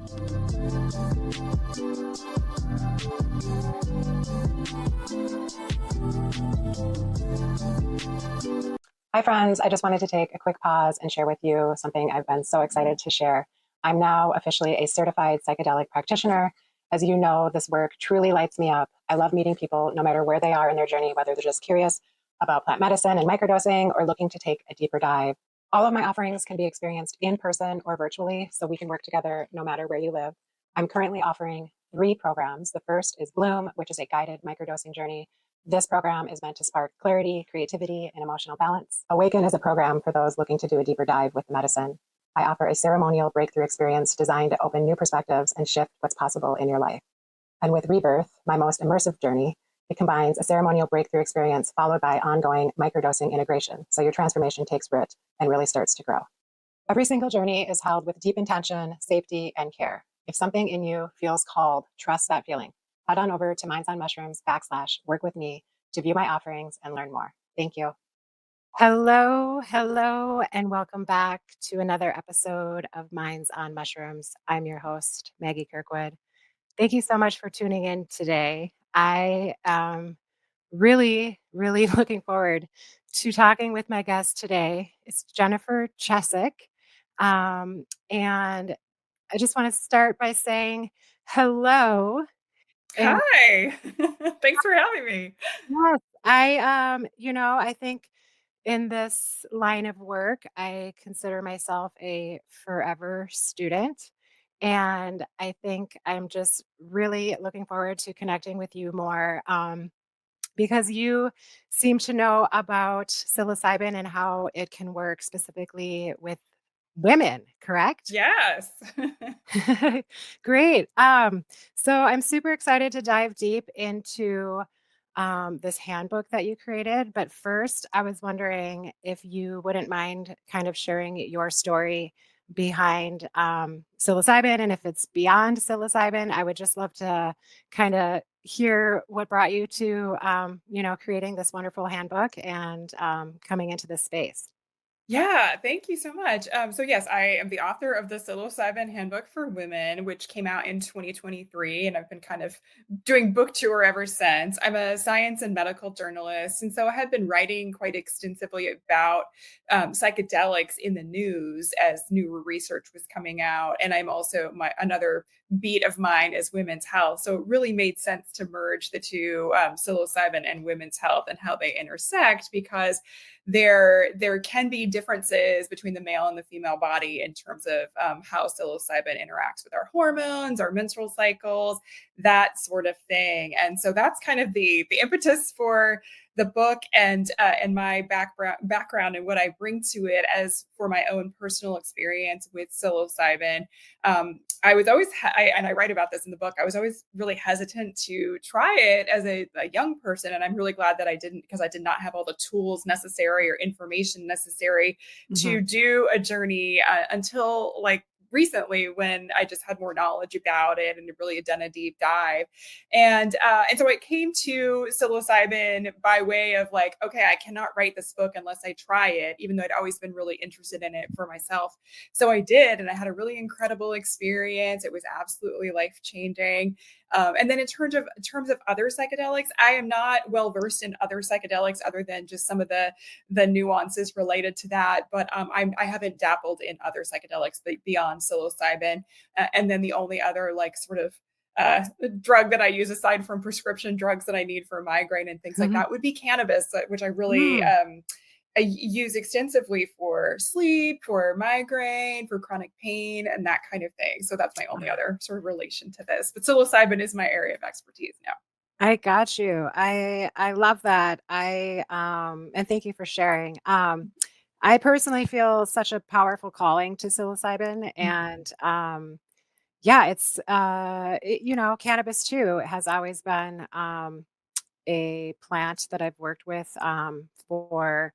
Hi, friends. I just wanted to take a quick pause and share with you something I've been so excited to share. I'm now officially a certified psychedelic practitioner. As you know, this work truly lights me up. I love meeting people no matter where they are in their journey, whether they're just curious about plant medicine and microdosing or looking to take a deeper dive. All of my offerings can be experienced in person or virtually, so we can work together no matter where you live. I'm currently offering 3 programs. The first is Bloom, which is a guided microdosing journey. This program is meant to spark clarity, creativity, and emotional balance. Awaken is a program for those looking to do a deeper dive with medicine. I offer a ceremonial breakthrough experience designed to open new perspectives and shift what's possible in your life. And with Rebirth, my most immersive journey, it combines a ceremonial breakthrough experience followed by ongoing microdosing integration, so your transformation takes root and really starts to grow. Every single journey is held with deep intention, safety, and care. If something in you feels called, trust that feeling. Head on over to Minds on Mushrooms /work with me to view my offerings and learn more. Thank you. Hello, and welcome back to another episode of Minds on Mushrooms. I'm your host, Maggie Kirkwood. Thank you so much for tuning in today. I am really looking forward to talking with my guest today. It's Jennifer Chesak. And I just want to start by saying hello. And Hi. Thanks for having me. yes, I think in this line of work, I consider myself a forever student. And I think I'm just really looking forward to connecting with you more because you seem to know about psilocybin and how it can work specifically with women, correct? Yes. Great. So I'm super excited to dive deep into this handbook that you created. But first, I was wondering if you wouldn't mind kind of sharing your story behind psilocybin, and if it's beyond psilocybin. I would just love to kind of hear what brought you to, creating this wonderful handbook and coming into this space. Yeah, thank you so much. So yes, I am the author of the Psilocybin Handbook for Women, which came out in 2023, and I've been kind of doing book tour ever since. I'm a science and medical journalist, and so I had been writing quite extensively about psychedelics in the news as new research was coming out. And I'm also another beat of mine is women's health, so it really made sense to merge the two, psilocybin and women's health, and how they intersect because there can be differences between the male and the female body in terms of how psilocybin interacts with our hormones, our menstrual cycles, that sort of thing. And so that's kind of the impetus for the book and my background and what I bring to it as for my own personal experience with psilocybin. I was always, and I write about this in the book, I was always really hesitant to try it as a young person. And I'm really glad that I didn't, because I did not have all the tools necessary or information necessary Mhm. to do a journey until like recently, when I just had more knowledge about it and really done a deep dive. And so it came to psilocybin by way of like, okay, I cannot write this book unless I try it, even though I'd always been really interested in it for myself. So I did, and I had a really incredible experience. It was absolutely life changing. And then in terms of other psychedelics, I am not well versed in other psychedelics other than just some of the nuances related to that. But I haven't dabbled in other psychedelics beyond psilocybin. And then the only other like sort of drug that I use aside from prescription drugs that I need for migraine and things like Mhm. that would be cannabis, which I really Mm. I use extensively for sleep, for migraine, for chronic pain, and that kind of thing. So that's my only other sort of relation to this. But psilocybin is my area of expertise now. I got you. I love that. And thank you for sharing. I personally feel such a powerful calling to psilocybin, and yeah, cannabis too has always been a plant that I've worked with for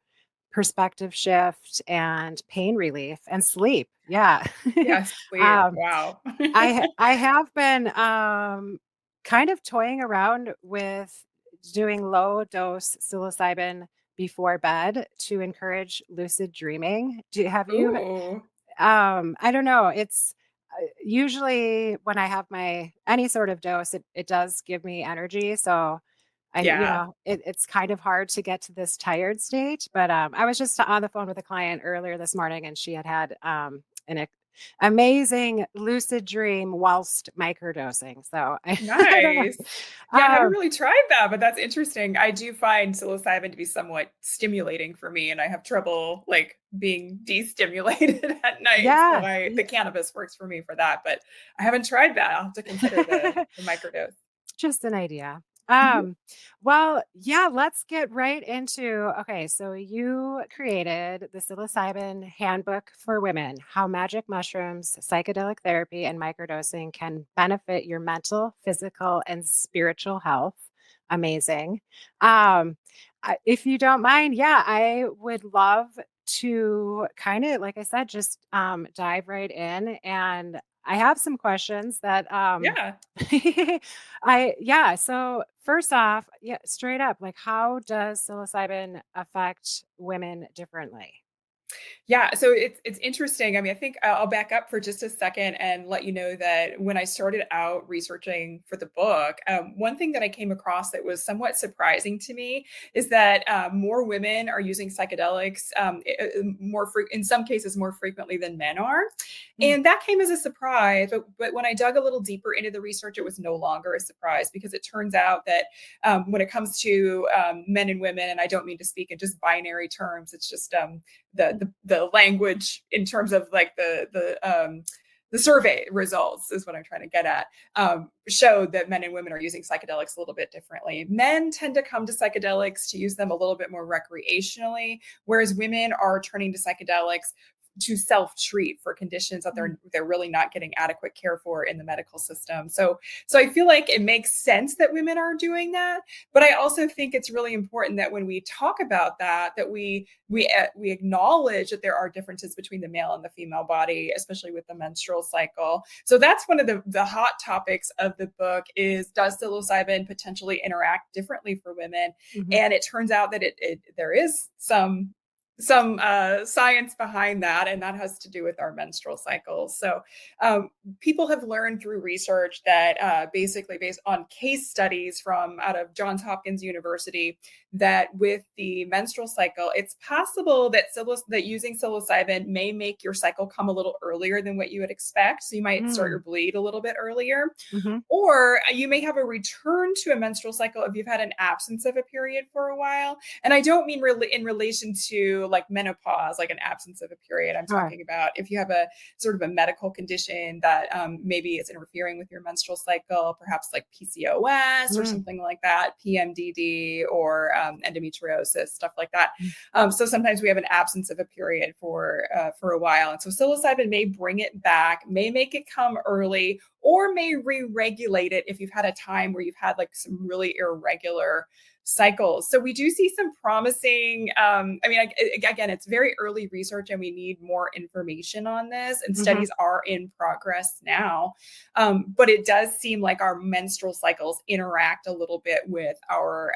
perspective shift and pain relief and sleep. Yeah. Yes, sleep. um, Wow. I have been kind of toying around with doing low dose psilocybin before bed to encourage lucid dreaming. Have you? Ooh. I don't know. It's usually when I have my any sort of dose, it does give me energy. So Yeah. it's kind of hard to get to this tired state. But I was just on the phone with a client earlier this morning, and she had an amazing lucid dream whilst microdosing. So I don't know. Nice. Yeah, I haven't Um, really tried that, but that's interesting. I do find psilocybin to be somewhat stimulating for me, and I have trouble like being destimulated at night. So yeah. the cannabis works for me for that, but I haven't tried that. I'll have to consider the microdose. Just an idea. Mhm. Well, yeah, let's get right into okay. So you created the Psilocybin Handbook for Women: How Magic Mushrooms, Psychedelic Therapy, and Microdosing Can Benefit Your Mental, Physical, and Spiritual Health. Amazing. Um, if you don't mind, yeah, I would love to kind of, like I said, just dive right in. And I have some questions that Yeah. so first off, yeah, straight up, like how does psilocybin affect women differently? Yeah, so it's interesting. I mean, I think I'll back up for just a second and let you know that when I started out researching for the book, one thing that I came across that was somewhat surprising to me is that more women are using psychedelics in some cases more frequently than men are, Mm, and that came as a surprise. But when I dug a little deeper into the research, it was no longer a surprise because it turns out that when it comes to men and women, and I don't mean to speak in just binary terms, it's just the language in terms of like the survey results is what I'm trying to get at, showed that men and women are using psychedelics a little bit differently. Men tend to come to psychedelics to use them a little bit more recreationally, whereas women are turning to psychedelics to self-treat for conditions that mm, they're really not getting adequate care for in the medical system. So I feel like it makes sense that women are doing that, but I also think it's really important that when we talk about that we acknowledge that there are differences between the male and the female body, especially with the menstrual cycle. So that's one of the hot topics of the book is, does psilocybin potentially interact differently for women? mhm, And it turns out that there is some science behind that, and that has to do with our menstrual cycles. So people have learned through research that basically based on case studies from out of Johns Hopkins University, that with the menstrual cycle, it's possible that that using psilocybin may make your cycle come a little earlier than what you would expect. So you might start mm, your bleed a little bit earlier, mhm. or you may have a return to a menstrual cycle if you've had an absence of a period for a while. And I don't mean in relation to like menopause, like an absence of a period. I'm Sure. talking about if you have a sort of a medical condition that maybe is interfering with your menstrual cycle, perhaps like PCOS or Mm, something like that, PMDD or endometriosis, stuff like that. mm, So sometimes we have an absence of a period for a while. And so psilocybin may bring it back, may make it come early, or may re-regulate it if you've had a time where you've had like some really irregular cycles. So we do see some promising, I mean, again, it's very early research and we need more information on this, and mhm, studies are in progress now. But it does seem like our menstrual cycles interact a little bit with our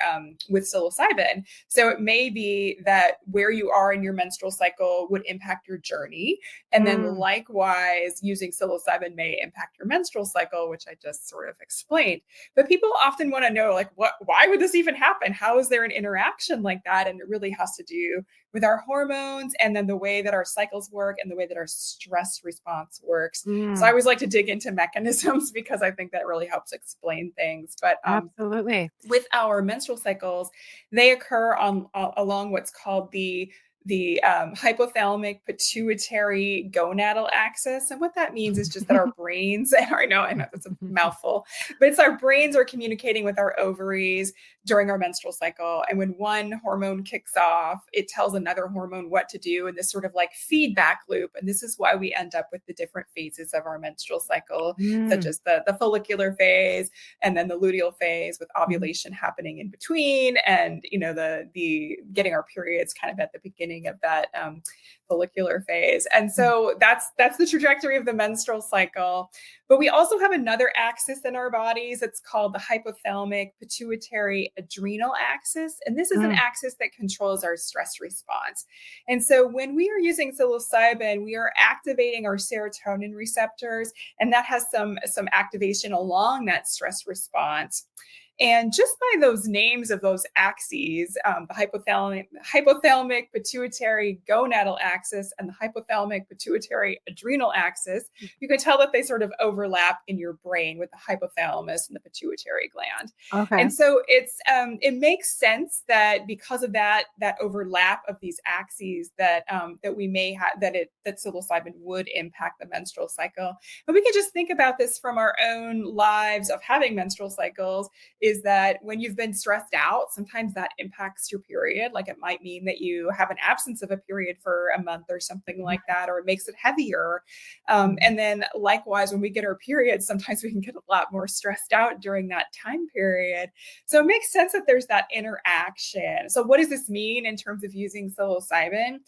with psilocybin. So it may be that where you are in your menstrual cycle would impact your journey, and then mm, likewise using psilocybin may impact your menstrual cycle, which I just sort of explained. But people often want to know, like, why would this even happen? How is there an interaction like that? And it really has to do with our hormones and then the way that our cycles work and the way that our stress response works. So I mm. always like to dig into mechanisms because I think that really helps explain things. But Absolutely. with our menstrual cycles, they occur on along what's called the hypothalamic pituitary gonadal axis. And what that means is just that our brains, and I know that's a mouthful, but it's our brains are communicating with our ovaries during our menstrual cycle. And when one hormone kicks off, it tells another hormone what to do in this sort of like feedback loop. And this is why we end up with the different phases of our menstrual cycle, such Mm, as the follicular phase, and then the luteal phase with mhm, ovulation happening in between, and the getting our periods kind of at the beginning beginning of that follicular phase. And so that's the trajectory of the menstrual cycle. But we also have another axis in our bodies. It's called the hypothalamic pituitary adrenal axis. And this is an axis that controls our stress response. And so when we are using psilocybin, we are activating our serotonin receptors, and that has some activation along that stress response. And just by those names of those axes, the hypothalamic pituitary gonadal axis and the hypothalamic pituitary adrenal axis, you can tell that they sort of overlap in your brain with the hypothalamus and the pituitary gland. Okay. And so it makes sense that because of that overlap of these axes, that we may have that psilocybin would impact the menstrual cycle. And we can just think about this from our own lives of having menstrual cycles. Is that when you've been stressed out, sometimes that impacts your period. Like it might mean that you have an absence of a period for a month or something like that, or it makes it heavier. And then likewise, when we get our periods, sometimes we can get a lot more stressed out during that time period. So it makes sense that there's that interaction. So what does this mean in terms of using psilocybin?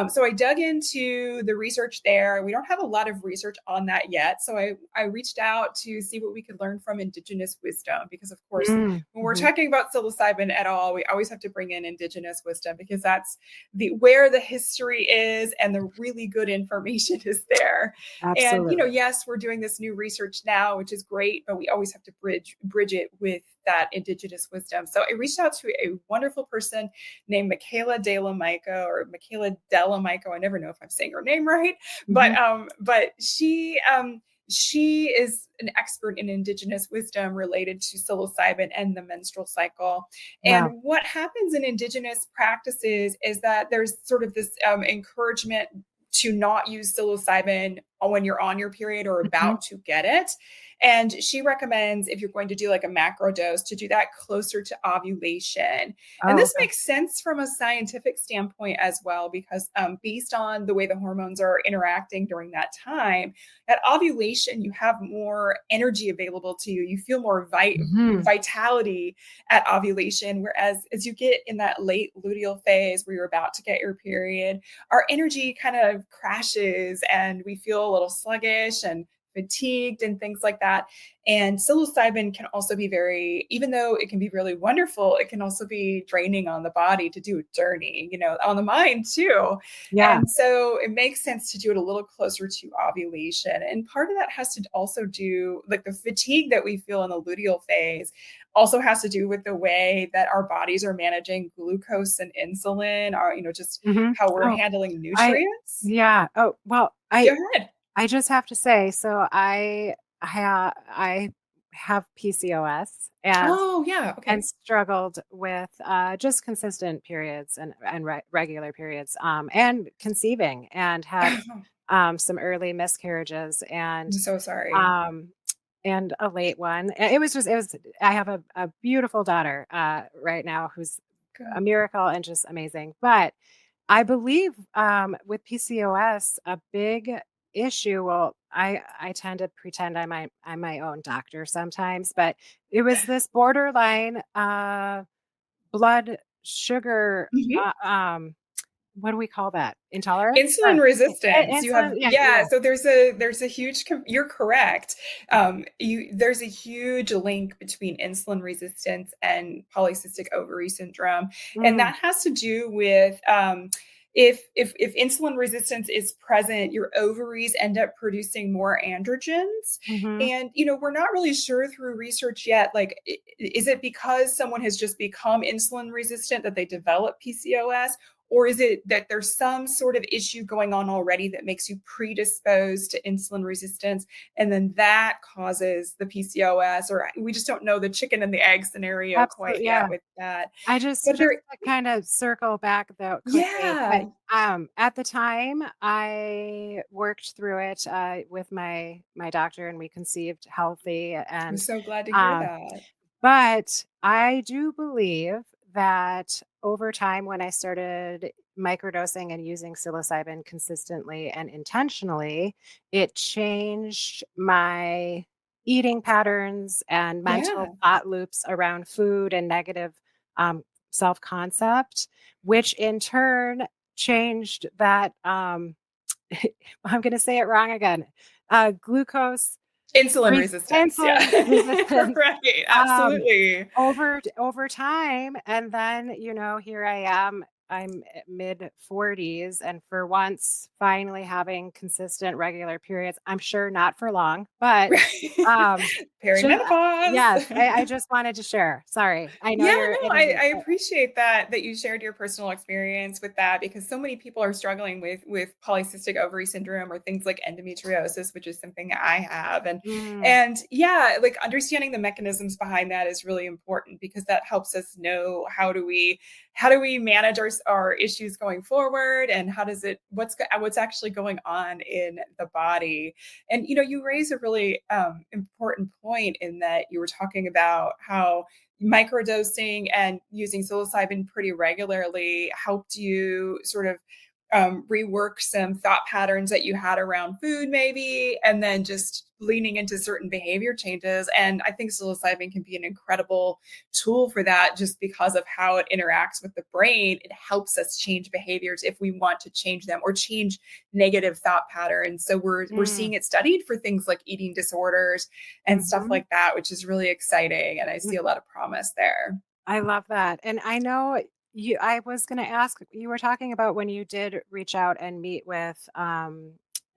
So I dug into the research there. We don't have a lot of research on that yet. So I reached out to see what we could learn from indigenous wisdom, because of course, when we're talking about psilocybin at all, we always have to bring in indigenous wisdom, because that's where the history is and the really good information is there. Absolutely. And, yes, we're doing this new research now, which is great, but we always have to bridge it with that indigenous wisdom. So I reached out to a wonderful person named Michaela Delamico, or Michaela Delamico. I never know if I'm saying her name right, but she is an expert in indigenous wisdom related to psilocybin and the menstrual cycle. Wow. And what happens in indigenous practices is that there's sort of this encouragement to not use psilocybin when you're on your period or about to get it. And she recommends, if you're going to do like a macro dose, to do that closer to ovulation. And this makes sense from a scientific standpoint as well, because based on the way the hormones are interacting during that time, at ovulation, you have more energy available to you. You feel more vitality at ovulation. Whereas as you get in that late luteal phase where you're about to get your period, our energy kind of crashes and we feel a little sluggish and fatigued and things like that. And psilocybin can also be even though it can be really wonderful, it can also be draining on the body to do a journey, on the mind too. Yeah. And so it makes sense to do it a little closer to ovulation. And part of that has to also do, like the fatigue that we feel in the luteal phase also has to do with the way that our bodies are managing glucose and insulin, or, just how we're handling nutrients. Go ahead. I just have to say, so I have PCOS and struggled with just consistent periods and regular periods, and conceiving, and had some early miscarriages, and I'm so sorry. And a late one. I have a beautiful daughter right now who's a miracle and just amazing. But I believe with PCOS, a big issue. Well, I tend to pretend I'm my own doctor sometimes, but it was this borderline blood sugar. What do we call that? Intolerance? Insulin resistance. You have, yeah. So there's a huge, you're correct. There's a huge link between insulin resistance and polycystic ovary syndrome. And that has to do with, if insulin resistance is present, your ovaries end up producing more androgens. And, we're not really sure through research yet, like, is it because someone has just become insulin resistant that they develop PCOS? Or is it that there's some sort of issue going on already that makes you predisposed to insulin resistance, and then that causes the PCOS? Or we just don't know the chicken and the egg scenario quite yet with that. I just to kind of circle back though quickly. Yeah. But, at the time, I worked through it with my doctor, and we conceived healthy. And I'm so glad to hear that. But I do believe that over time, when I started microdosing and using psilocybin consistently and intentionally, it changed my eating patterns and mental thought loops around food and negative self-concept, which in turn changed that, I'm going to say it wrong again, glucose Insulin resistance. Yeah. insulin resistance Right. um, Absolutely. over time. And then, here I am. I'm mid 40s, and for once, finally having consistent, regular periods. I'm sure not for long, but Right. um, just yes, Perimenopause. I just wanted to share. Sorry, I know Yeah, you're no, in. I appreciate that you shared your personal experience with that, because so many people are struggling with polycystic ovary syndrome or things like endometriosis, which is something I have. Mm, And yeah, like understanding the mechanisms behind that is really important, because that helps us know how do we manage our issues going forward, and how does it what's actually going on in the body. And you raise a really important point in that you were talking about how microdosing and using psilocybin pretty regularly helped you sort of rework some thought patterns that you had around food, maybe, and then just leaning into certain behavior changes. And I think psilocybin can be an incredible tool for that, just because of how it interacts with the brain. It helps us change behaviors if we want to change them, or change negative thought patterns. So we're mm, seeing it studied for things like eating disorders and stuff mhm. like that, which is really exciting. And I see a lot of promise there. I love that. And I know I was going to ask, you were talking about when you did reach out and meet with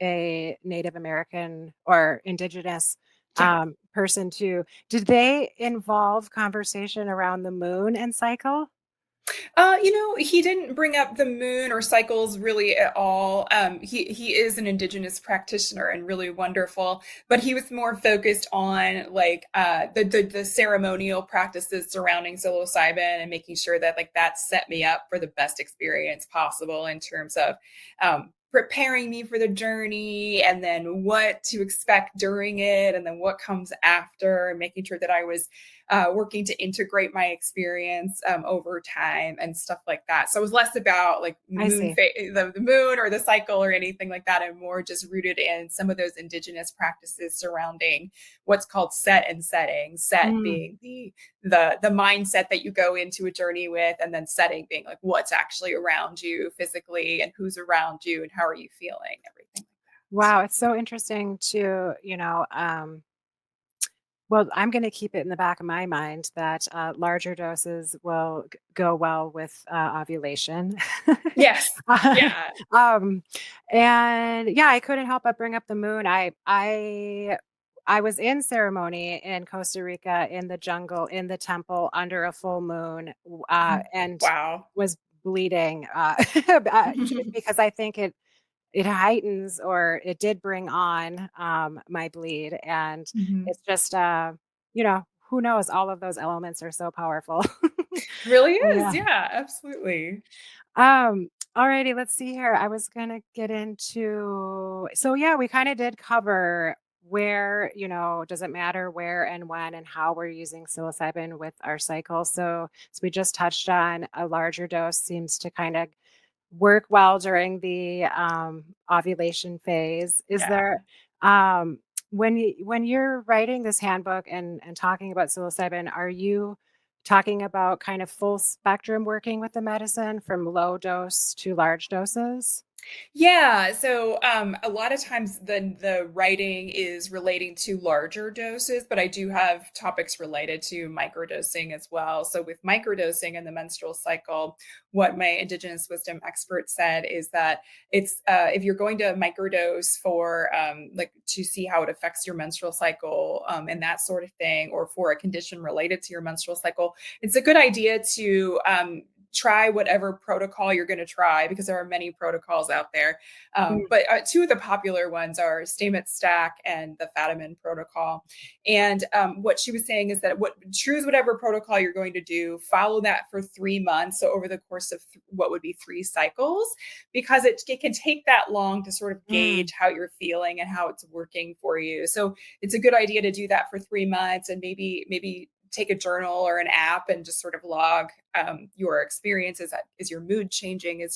a Native American or indigenous Yeah. person too. Did they involve conversation around the moon and cycle? He didn't bring up the moon or cycles really at all. He is an indigenous practitioner and really wonderful, but he was more focused on like the ceremonial practices surrounding psilocybin, and making sure that like that set me up for the best experience possible in terms of preparing me for the journey, and then what to expect during it, and then what comes after, and making sure that I was working to integrate my experience over time and stuff like that. So it was less about like I see. the moon or the cycle or anything like that, and more just rooted in some of those indigenous practices surrounding what's called set and setting. Set Mm, being the mindset that you go into a journey with, and then setting being like what's actually around you physically, and who's around you, and how are you feeling, everything like that. wow, it's so interesting to, well, I'm going to keep it in the back of my mind that larger doses will go well with ovulation. Yes. Uh, Yeah. um, and yeah, I couldn't help but bring up the moon. I was in ceremony in Costa Rica in the jungle in the temple under a full moon, and Wow. was bleeding because I think it heightens, or it did bring on my bleed. And Mhm. it's just who knows, all of those elements are so powerful. Really is. Yeah. Yeah, absolutely. Alrighty, let's see here. I was gonna get into, so yeah, we kind of did cover where, does it matter where and when and how we're using psilocybin with our cycle. So we just touched on a larger dose seems to kind of work well during the ovulation phase. Is Yeah. there when you're writing this handbook and talking about psilocybin, are you talking about kind of full spectrum working with the medicine from low dose to large doses? Yeah, so a lot of times the writing is relating to larger doses, but I do have topics related to microdosing as well. So with microdosing and the menstrual cycle, what my Indigenous wisdom expert said is that it's if you're going to microdose for like to see how it affects your menstrual cycle and that sort of thing, or for a condition related to your menstrual cycle, it's a good idea to try whatever protocol you're going to try, because there are many protocols out there. Mm, But two of the popular ones are Stamets Stack and the Fadiman protocol. And what she was saying is that choose whatever protocol you're going to do, follow that for 3 months. So over the course of what would be 3 cycles, because it can take that long to sort of mm, gauge how you're feeling and how it's working for you. So it's a good idea to do that for 3 months, and maybe take a journal or an app and just sort of log your experience? Is your mood changing?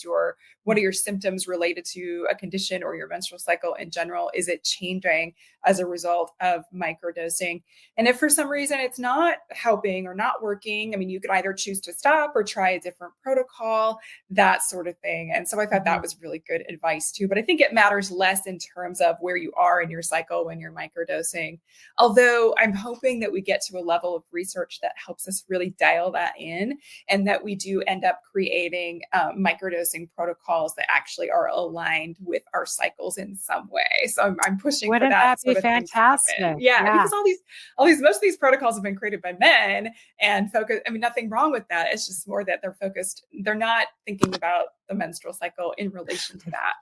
What are your symptoms related to a condition or your menstrual cycle in general? Is it changing as a result of microdosing? And if for some reason it's not helping or not working, I mean, you could either choose to stop or try a different protocol, that sort of thing. And so I thought that was really good advice too. But I think it matters less in terms of where you are in your cycle when you're microdosing. Although I'm hoping that we get to a level of research that helps us really dial that in, and that we do end up creating microdosing protocols that actually are aligned with our cycles in some way. So I'm pushing for Wouldn't that that be sort of thing to happen. fantastic? Yeah, Yeah. because most of these protocols have been created by men and focus. I mean, nothing wrong with that. It's just more that they're focused. They're not thinking about the menstrual cycle in relation to that,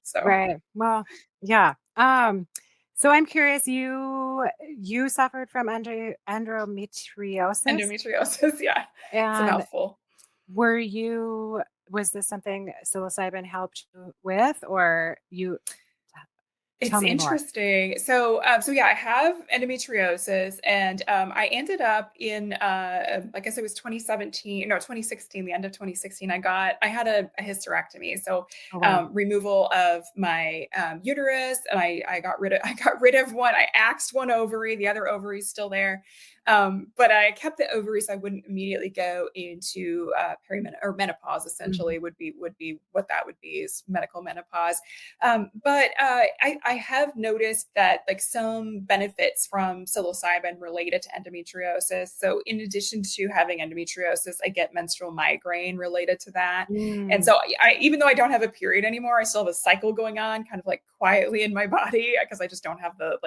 so. Right. Well, yeah. So I'm curious, you suffered from endometriosis, Endometriosis, yeah, it's a and mouthful. was this something psilocybin helped you with, or you tell It's me more? interesting. So yeah, I have endometriosis, and I ended up in, I guess it was 2017, no, 2016, the end of 2016. I had a hysterectomy, so Oh, wow. removal of my uterus, and I got rid of one. I axed one ovary, the other ovary is still there, but I kept the ovary so I wouldn't immediately go into or menopause. Mhm. Essentially, would be what that would be, is medical menopause. But I have noticed that like some benefits from psilocybin related to endometriosis. So in addition to having endometriosis, I get menstrual migraine related to that. And Mm, so even though I don't have a period anymore, I still have a cycle going on kind of like quietly in my body, because I just don't have the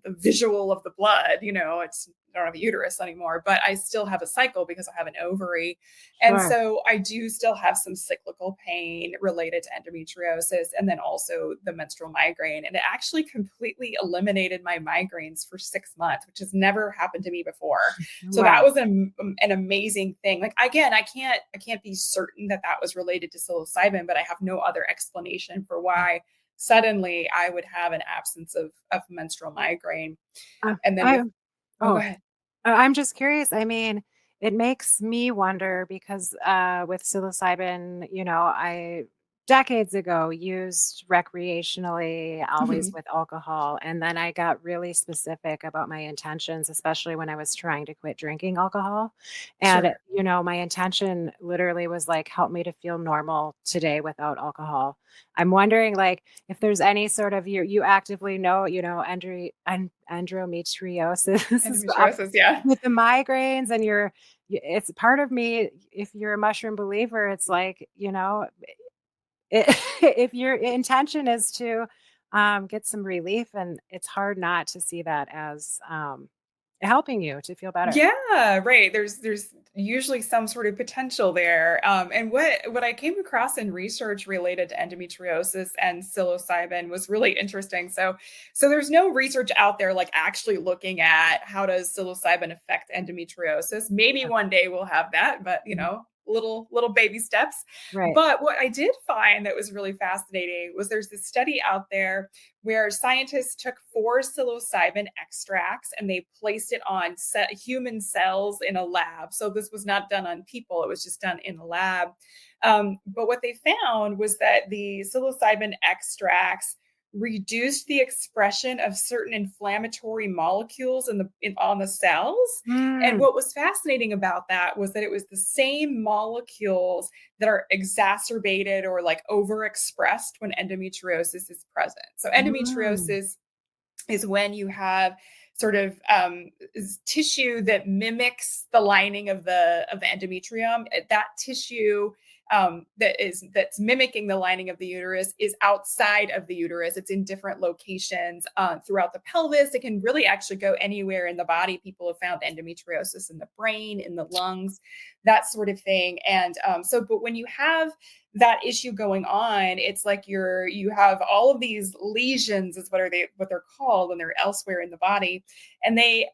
visual of the blood, I don't have a uterus anymore, but I still have a cycle because I have an ovary. And sure. so I do still have some cyclical pain related to endometriosis, and then also the menstrual migraine. And it actually completely eliminated my migraines for 6 months, which has never happened to me before. So that Wow. was an amazing thing. Like, again, I can't be certain that that was related to psilocybin, but I have no other explanation for why suddenly I would have an absence of menstrual migraine. Uh, And then I go oh, ahead. I'm just curious. I mean, it makes me wonder because with psilocybin, I decades ago used recreationally, always Mhm. with alcohol. And then I got really specific about my intentions, especially when I was trying to quit drinking alcohol. And, Sure. my intention literally was like, help me to feel normal today without alcohol. I'm wondering, like, if there's any sort of you actively know, endometriosis is Endometriosis, yeah. with the migraines, and it's part of me. If you're a mushroom believer, it's like, if your intention is to get some relief, and it's hard not to see that as helping you to feel better. Yeah, right. There's usually some sort of potential there. And what I came across in research related to endometriosis and psilocybin was really interesting. So there's no research out there like actually looking at how does psilocybin affect endometriosis. Maybe Yeah. one day we'll have that, but Mhm. little baby steps. Right. But what I did find that was really fascinating was there's this study out there where scientists took 4 psilocybin extracts and they placed it on human cells in a lab. So this was not done on people, it was just done in a lab. But what they found was that the psilocybin extracts reduced the expression of certain inflammatory molecules on the cells. And Mm, what was fascinating about that was that it was the same molecules that are exacerbated or like overexpressed when endometriosis is present. So mm, endometriosis is when you have sort of tissue that mimics the lining of the endometrium. That tissue that's mimicking the lining of the uterus is outside of the uterus. It's in different locations throughout the pelvis. It can really actually go anywhere in the body. People have found endometriosis in the brain, in the lungs, that sort of thing. And but when you have that issue going on, it's like you have all of these lesions, is what they're called when they're elsewhere in the body, and they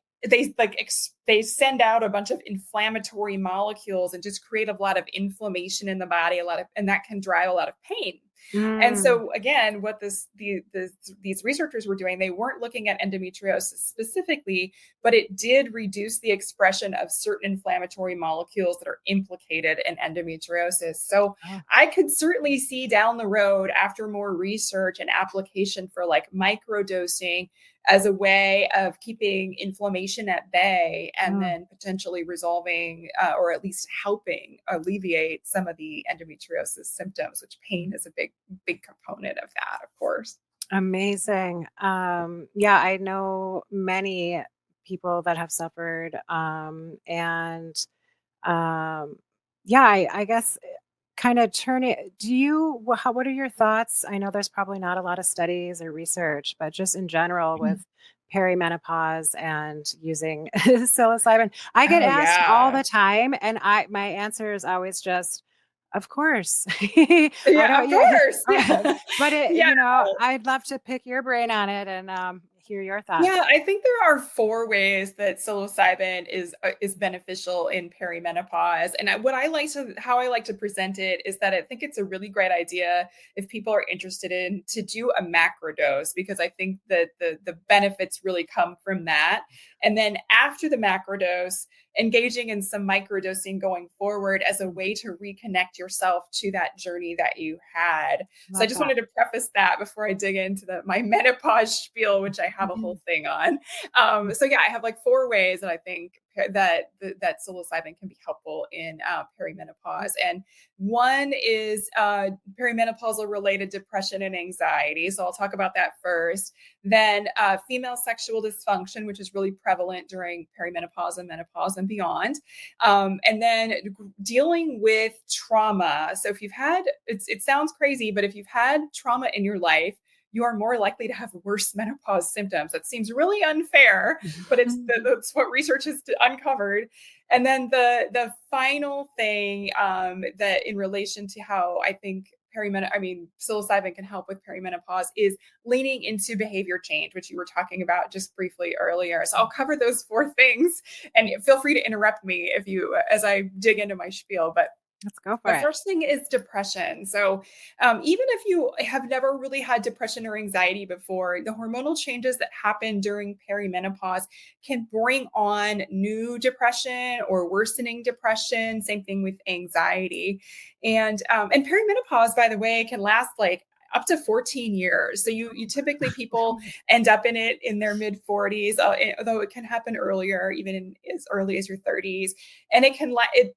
send out a bunch of inflammatory molecules and just create a lot of inflammation in the body, and that can drive a lot of pain. And Mm. so again, what these researchers were doing, they weren't looking at endometriosis specifically, but it did reduce the expression of certain inflammatory molecules that are implicated in endometriosis. So Oh. I could certainly see down the road, after more research and application, for like microdosing as a way of keeping inflammation at bay, and Mm. then potentially resolving or at least helping alleviate some of the endometriosis symptoms, which pain is a big component of that, of course. Amazing. Yeah, I know many people that have suffered, and um, yeah, I guess kind of turn it. What are your thoughts? I know there's probably not a lot of studies or research, but just in general with perimenopause and using psilocybin, I get Oh asked all yeah. the time, and my answer is always just, of course. I Yeah, don't, of yeah, course. Yeah. but Yeah. I'd love to pick your brain on it and hear your Yeah, thoughts. I think there are 4 ways that psilocybin is beneficial in perimenopause, and how I like to present it is that I think it's a really great idea if people are interested in to do a macro dose, because I think that the benefits really come from that. And then after the macro dose, engaging in some microdosing going forward as a way to reconnect yourself to that journey that you had. So I Love just that. wanted to preface that before I dig into my menopause spiel, which I have a Mhm. whole thing on. So yeah, I have like 4 ways that I think that psilocybin can be helpful in perimenopause, and one is perimenopausal related depression and anxiety. So I'll talk about that first. Then female sexual dysfunction, which is really prevalent during perimenopause and menopause and beyond. And then dealing with trauma. So if you've had, it sounds crazy, but if you've had trauma in your life, you are more likely to have worse menopause symptoms. That seems really unfair, but that's what research has uncovered. And then the final thing that in relation to how I think psilocybin can help with perimenopause is leaning into behavior change, which you were talking about just briefly earlier. So I'll cover those 4 things, and feel free to interrupt me if you as I dig into my spiel. But Let's go for the it. first thing is depression. So, even if you have never really had depression or anxiety before, the hormonal changes that happen during perimenopause can bring on new depression or worsening depression. Same thing with anxiety, and perimenopause, by the way, can last like up to 14 years. So you typically people end up in it in their mid 40s, although it can happen earlier, even in as early as your 30s. And it can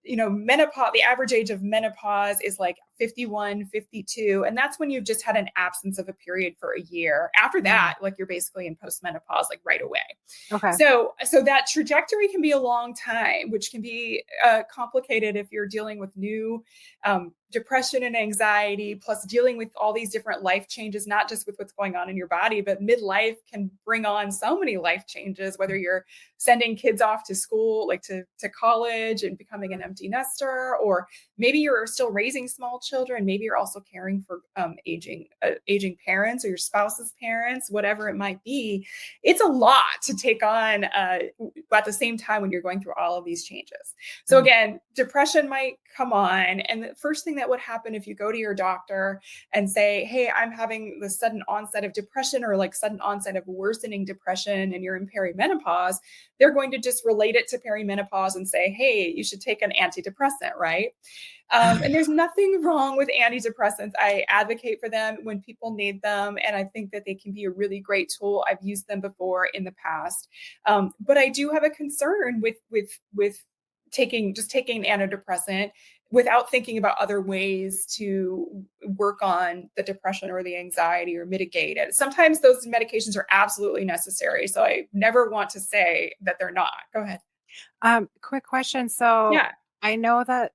menopause, the average age of menopause is like 51, 52, and that's when you've just had an absence of a period for a year. After Mm. that, like, you're basically in postmenopause like right away. Okay. So that trajectory can be a long time, which can be complicated if you're dealing with new depression and anxiety, plus dealing with all these different life changes, not just with what's going on in your body, but midlife can bring on so many life changes, whether you're sending kids off to school, like to college and becoming an empty nester, or maybe you're still raising small children. Maybe you're also caring for aging parents or your spouse's parents, whatever it might be. It's a lot to take on at the same time when you're going through all of these changes. So Mm. again, depression might come on. And the first thing that would happen if you go to your doctor and say, hey, I'm having the sudden onset of depression, or like sudden onset of worsening depression, and you're in perimenopause, they're going to just relate it to perimenopause and say, hey, you should take an antidepressant, right? And there's nothing wrong with antidepressants. I advocate for them when people need them, and I think that they can be a really great tool. I've used them before in the past, but I do have a concern with taking an antidepressant without thinking about other ways to work on the depression or the anxiety or mitigate it. Sometimes those medications are absolutely necessary, so I never want to say that they're not. Go ahead. Quick question. So Yeah. I know that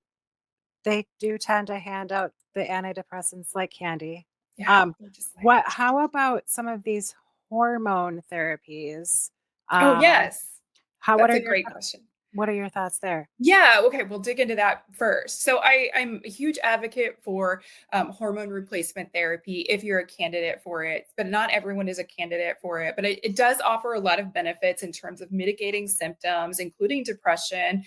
they do tend to hand out the antidepressants like candy. Yeah. Um, They're just like, how about some of these hormone therapies? oh, Um, yes. what That's are a your great question. What are your thoughts there? Yeah. Okay. We'll dig into that first. So I'm a huge advocate for hormone replacement therapy if you're a candidate for it, but not everyone is a candidate for it. But it does offer a lot of benefits in terms of mitigating symptoms, including depression,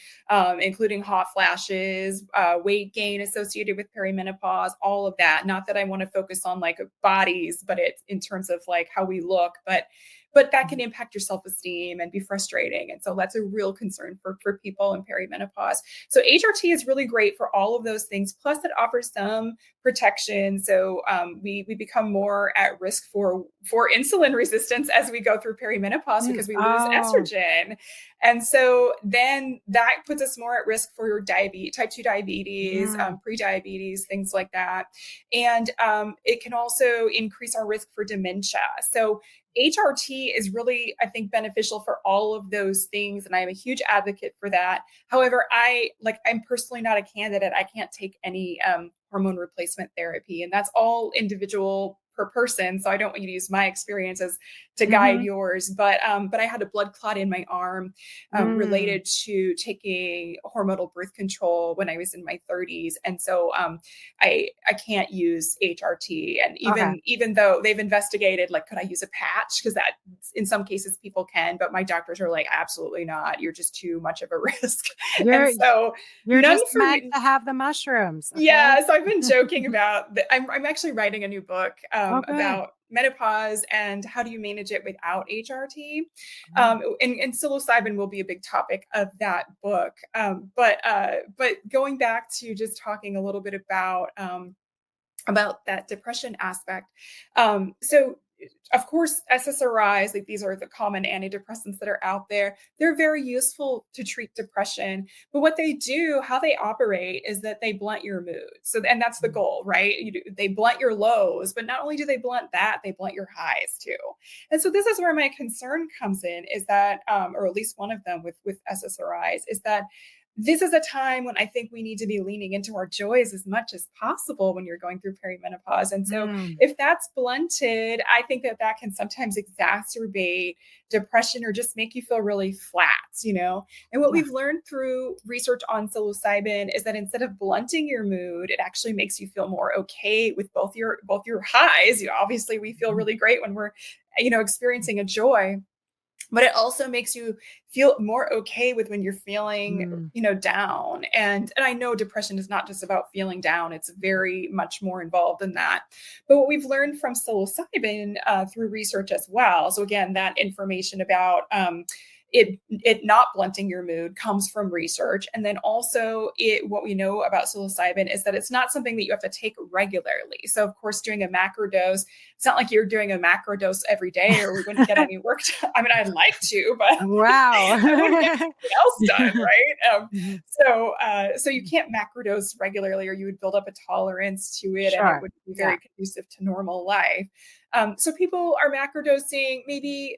including hot flashes, weight gain associated with perimenopause, all of that. Not that I want to focus on like bodies, but it's in terms of like how we look, but that can impact your self-esteem and be frustrating. And so that's a real concern for people in perimenopause. So HRT is really great for all of those things. Plus it offers some protection. So we become more at risk for insulin resistance as we go through perimenopause because we lose Oh. estrogen. And so then that puts us more at risk for your diabetes, type 2 diabetes, pre-diabetes, things like that. And it can also increase our risk for dementia. So HRT is really, I think, beneficial for all of those things. And I'm a huge advocate for that. However, I'm personally not a candidate. I can't take any hormone replacement therapy, and that's all individual per person. So I don't want you to use my experiences to guide yours. But I had a blood clot in my arm related to taking hormonal birth control when I was in my 30s. And so I can't use HRT. And even though they've investigated, like, could I use a patch? Because that in some cases people can, but my doctors are like, absolutely not. You're just too much of a risk. And so You're none just for meant me. to have the mushrooms. Okay? Yeah, so I've been joking about I'm actually writing a new book Oh, good. about menopause and how do you manage it without HRT. And psilocybin will be a big topic of that book. But going back to just talking a little bit about that depression aspect. So of course, SSRIs, like these are the common antidepressants that are out there. They're very useful to treat depression, but what they do, how they operate is that they blunt your mood. So, and that's the goal, right? They blunt your lows, but not only do they blunt that, they blunt your highs too. And so this is where my concern comes in is that, or at least one of them with SSRIs is that this is a time when I think we need to be leaning into our joys as much as possible when you're going through perimenopause. And so if that's blunted, I think that can sometimes exacerbate depression or just make you feel really flat, you know? And what we've learned through research on psilocybin is that instead of blunting your mood, it actually makes you feel more okay with both your highs. Obviously we feel really great when we're, experiencing a joy, but it also makes you feel more okay with when you're feeling, down. And I know depression is not just about feeling down. It's very much more involved than that. But what we've learned from psilocybin through research as well. So again, that information about it not blunting your mood comes from research. And then also what we know about psilocybin is that it's not something that you have to take regularly. So of course, doing a macro dose, it's not like you're doing a macro dose every day or we wouldn't get any work done. I mean, I'd like to, but Wow. I wouldn't get anything else done, right? So you can't macro dose regularly or you would build up a tolerance to it and it would be very conducive to normal life. So people are macrodosing maybe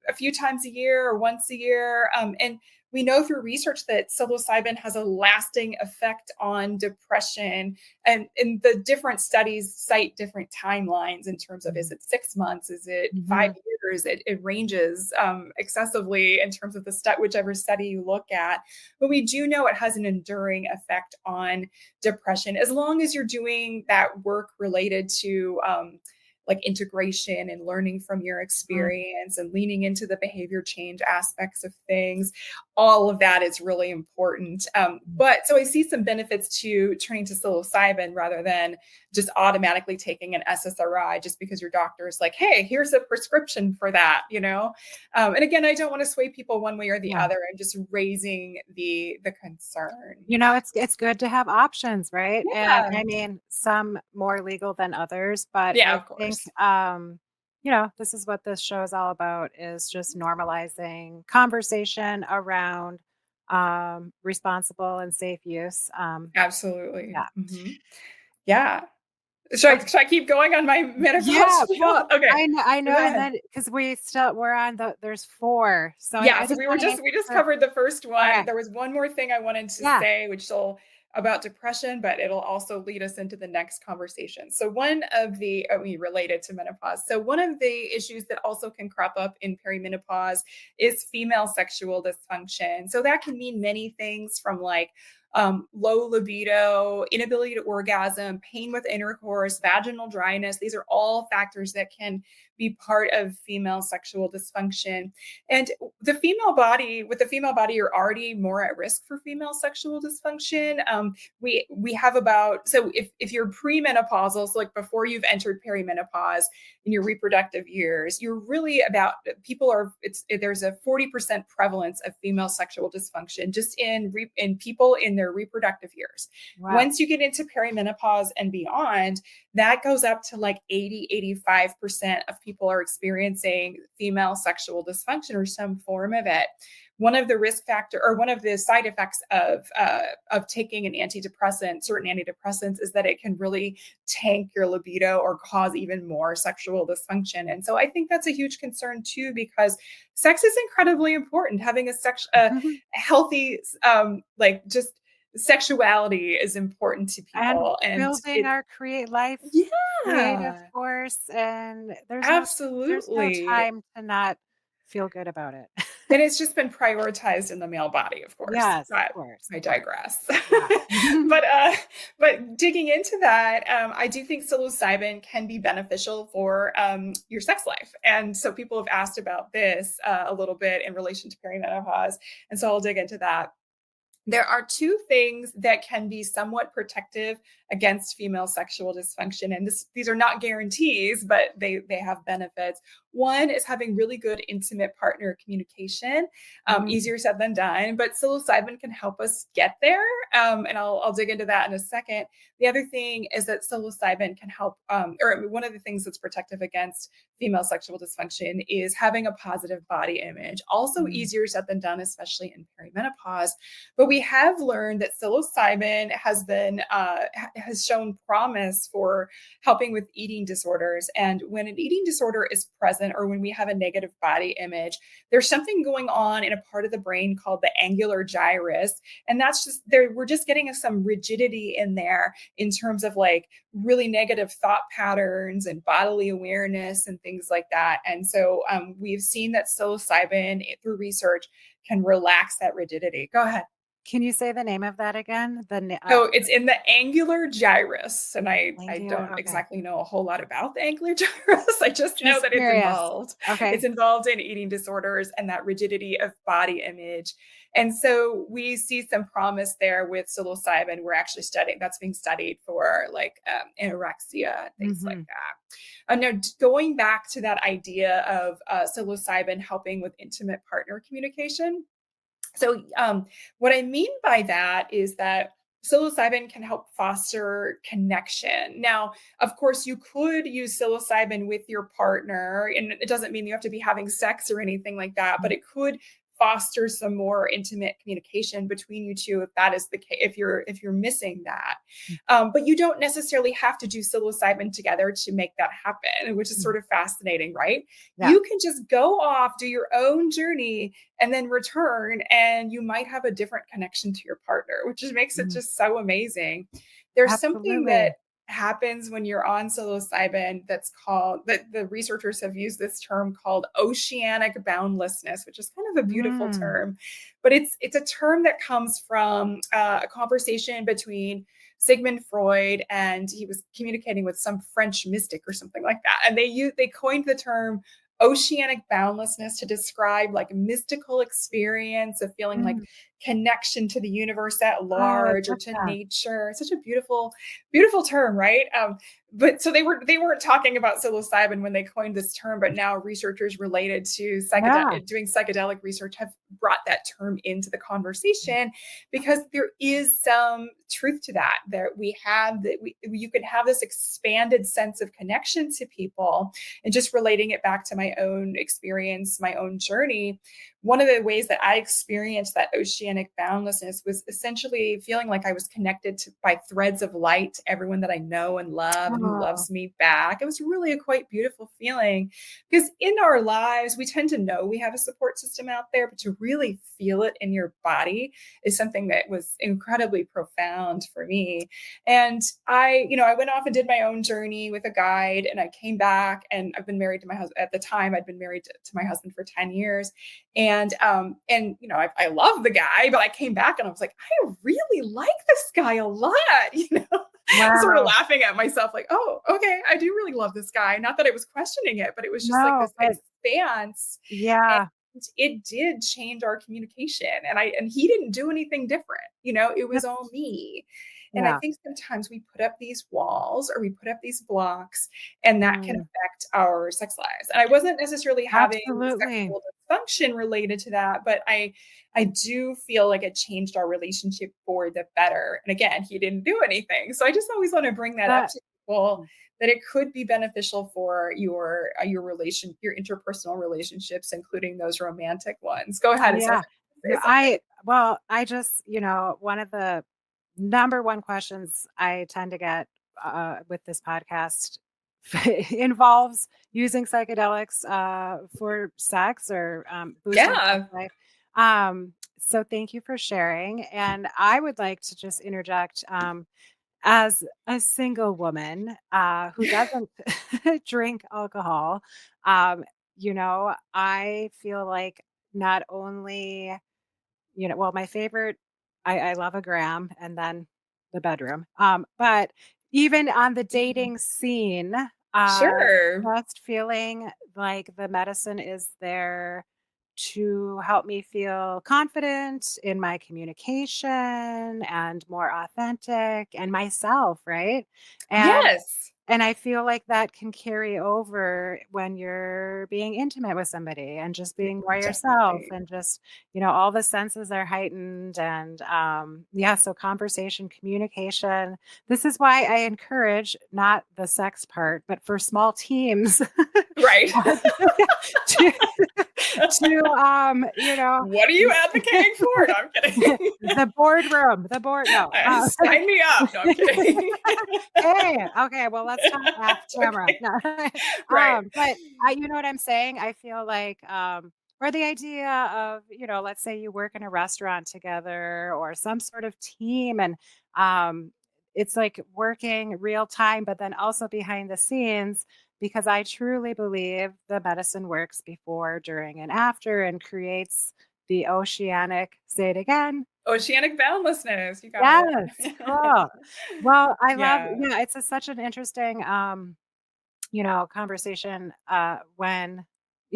a few times a year or once a year. And we know through research that psilocybin has a lasting effect on depression. And the different studies cite different timelines in terms of, is it 6 months? Is it 5 years? It ranges excessively in terms of whichever study you look at. But we do know it has an enduring effect on depression, as long as you're doing that work related to like integration and learning from your experience and leaning into the behavior change aspects of things. All of that is really important. But so I see some benefits to turning to psilocybin rather than just automatically taking an SSRI just because your doctor is like, hey, here's a prescription for that, And again, I don't want to sway people one way or the other. I'm just raising the concern. It's good to have options, right? Yeah. And I mean, some more legal than others, but Yeah, I of think, course. this is what this show is all about, is just normalizing conversation around responsible and safe use. Absolutely. Yeah. Yeah. Should I keep going on my menopause? Well, Okay. I know, Go and ahead. then because we're on there's 4, so I Yeah, so just we want to make just sure. covered the first one. Okay. There was one more thing I wanted to Yeah. say, which will about depression, but it'll also lead us into the next conversation. So one of the, related to menopause. So one of the issues that also can crop up in perimenopause is female sexual dysfunction. So that can mean many things, from like low libido, inability to orgasm, pain with intercourse, vaginal dryness. These are all factors that can be part of female sexual dysfunction. And with the female body, you're already more at risk for female sexual dysfunction. We have about, so if you're premenopausal, so like before you've entered perimenopause in your reproductive years, you're really about, there's a 40% prevalence of female sexual dysfunction just in people in their reproductive years. Wow. Once you get into perimenopause and beyond, that goes up to like 85% of people are experiencing female sexual dysfunction or some form of it. One of the risk factor, or one of the side effects of taking an antidepressant, certain antidepressants, is that it can really tank your libido or cause even more sexual dysfunction. And so I think that's a huge concern too, because sex is incredibly important. Having a healthy, just sexuality is important to people, and building our creative force, and there's no time to not feel good about it. And it's just been prioritized in the male body, of course. Yes, but of course. I digress. Yeah. But digging into that, I do think psilocybin can be beneficial for your sex life. And so people have asked about this a little bit in relation to perimenopause. And so I'll dig into that. There are two things that can be somewhat protective against female sexual dysfunction. And these are not guarantees, but they have benefits. One is having really good intimate partner communication. Easier said than done, but psilocybin can help us get there. And I'll dig into that in a second. The other thing is that psilocybin can help, or one of the things that's protective against female sexual dysfunction is having a positive body image. Also easier said than done, especially in perimenopause. But we have learned that psilocybin has shown promise for helping with eating disorders. And when an eating disorder is present, or when we have a negative body image, there's something going on in a part of the brain called the angular gyrus. And that's just there. We're just getting some rigidity in there in terms of like really negative thought patterns and bodily awareness and things like that. And so we've seen that psilocybin through research can relax that rigidity. Go ahead. Can you say the name of that again? It's in the angular gyrus. And I don't exactly know a whole lot about the angular gyrus. I just know that it's involved. Okay. It's involved in eating disorders and that rigidity of body image. And so we see some promise there with psilocybin. We're actually that's being studied for like anorexia, things like that. Now, going back to that idea of psilocybin helping with intimate partner communication. So what I mean by that is that psilocybin can help foster connection. Now, of course, you could use psilocybin with your partner, and it doesn't mean you have to be having sex or anything like that, but it could foster some more intimate communication between you two, if that is the case, if you're missing that. But you don't necessarily have to do psilocybin together to make that happen, which is sort of fascinating, right? Yeah. You can just go off, do your own journey, and then return, and you might have a different connection to your partner, which just makes it just so amazing. There's something that happens when you're on psilocybin that's called, that the researchers have used this term called oceanic boundlessness, which is kind of a beautiful term, but it's a term that comes from a conversation between Sigmund Freud, and he was communicating with some French mystic or something like that. And they coined the term oceanic boundlessness to describe like a mystical experience of feeling like connection to the universe at large, or to nature. Such a beautiful, beautiful term, right? But so they weren't talking about psilocybin when they coined this term, but now researchers related to doing psychedelic research have brought that term into the conversation, because there is some truth to that. You can have this expanded sense of connection to people. And just relating it back to my own experience, my own journey, one of the ways that I experienced that oceanic boundlessness was essentially feeling like I was connected by threads of light to everyone that I know and love, and who loves me back. It was really a quite beautiful feeling, because in our lives, we tend to know we have a support system out there, but to really feel it in your body is something that was incredibly profound for me. And I went off and did my own journey with a guide, and I came back, and I've been married to my husband. At the time, I'd been married to my husband for 10 years. And I love the guy, but I came back and I was like, I really like this guy a lot, Wow. sort of laughing at myself, like, oh, okay, I do really love this guy. Not that I was questioning it, but it was just like this expanse. Yeah. And it did change our communication. And he didn't do anything different. It was all me. And I think sometimes we put up these walls or we put up these blocks, and that can affect our sex lives. And I wasn't necessarily having sexual dysfunction related to that, but I do feel like it changed our relationship for the better. And again, he didn't do anything. So I just always want to bring that up to people, that it could be beneficial for your interpersonal relationships, including those romantic ones. Go ahead. Yeah. I just, one of the number one questions I tend to get with this podcast involves using psychedelics for sex or boosting sex life. So thank you for sharing. And I would like to just interject as a single woman who doesn't drink alcohol. I feel like not only, my favorite, I love a gram and then the bedroom. But even on the dating scene, just feeling like the medicine is there to help me feel confident in my communication and more authentic and myself, right? And I feel like that can carry over when you're being intimate with somebody and just being more yourself, and just, all the senses are heightened. And so conversation, communication. This is why I encourage not the sex part, but for small teams. Right. to what are you advocating for? No, I'm kidding. The boardroom. No. Sign me up. No, I'm kidding. Hey, okay, well, let's talk off camera. Okay. No. Right. But you know what I'm saying? I feel like or the idea of, let's say you work in a restaurant together or some sort of team, and it's like working real time, but then also behind the scenes, because I truly believe the medicine works before, during, and after, and creates the oceanic, say it again, oceanic boundlessness. You got it. Cool. Well, I love, it's such an interesting, conversation when,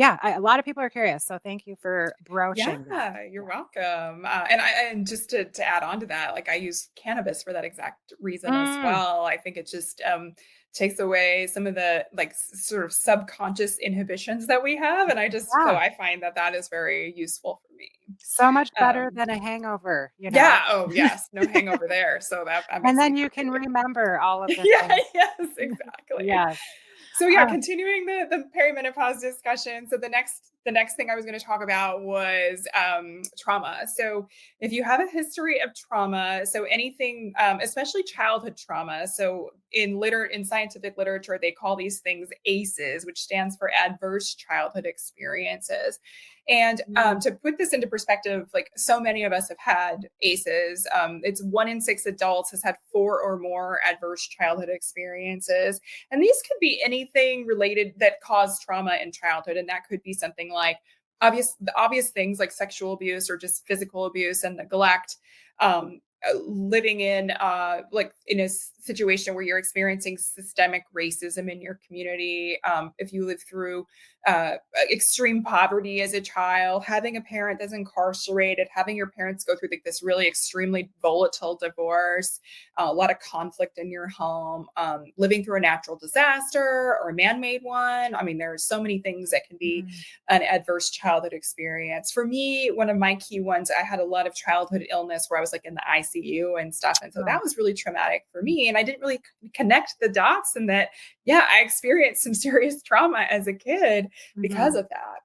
a lot of people are curious. So thank you for broaching. Yeah, you're welcome. And just to add on to that, like I use cannabis for that exact reason as well. I think it just takes away some of the like sort of subconscious inhibitions that we have. And so I find that is very useful for me. So much better than a hangover, Yeah. Oh, yes. No hangover there. So that and then you can remember all of the things. Yes, exactly. Yes. So continuing the perimenopause discussion. So the next thing I was going to talk about was trauma. So if you have a history of trauma, so anything, especially childhood trauma. So in scientific literature, they call these things ACEs, which stands for adverse childhood experiences. And to put this into perspective, like so many of us have had ACEs. It's 1 in 6 adults has had 4 or more adverse childhood experiences. And these could be anything related that caused trauma in childhood. And that could be something like the obvious things like sexual abuse or just physical abuse and neglect. Living in like in a situation where you're experiencing systemic racism in your community, if you live through extreme poverty as a child, having a parent that's incarcerated, having your parents go through this really extremely volatile divorce, a lot of conflict in your home, living through a natural disaster or a man-made one. I mean, there are so many things that can be an adverse childhood experience. For me, one of my key ones, I had a lot of childhood illness where I was like in the ICU and stuff. And so that was really traumatic for me. And I didn't really connect the dots, and that, I experienced some serious trauma as a kid because of that.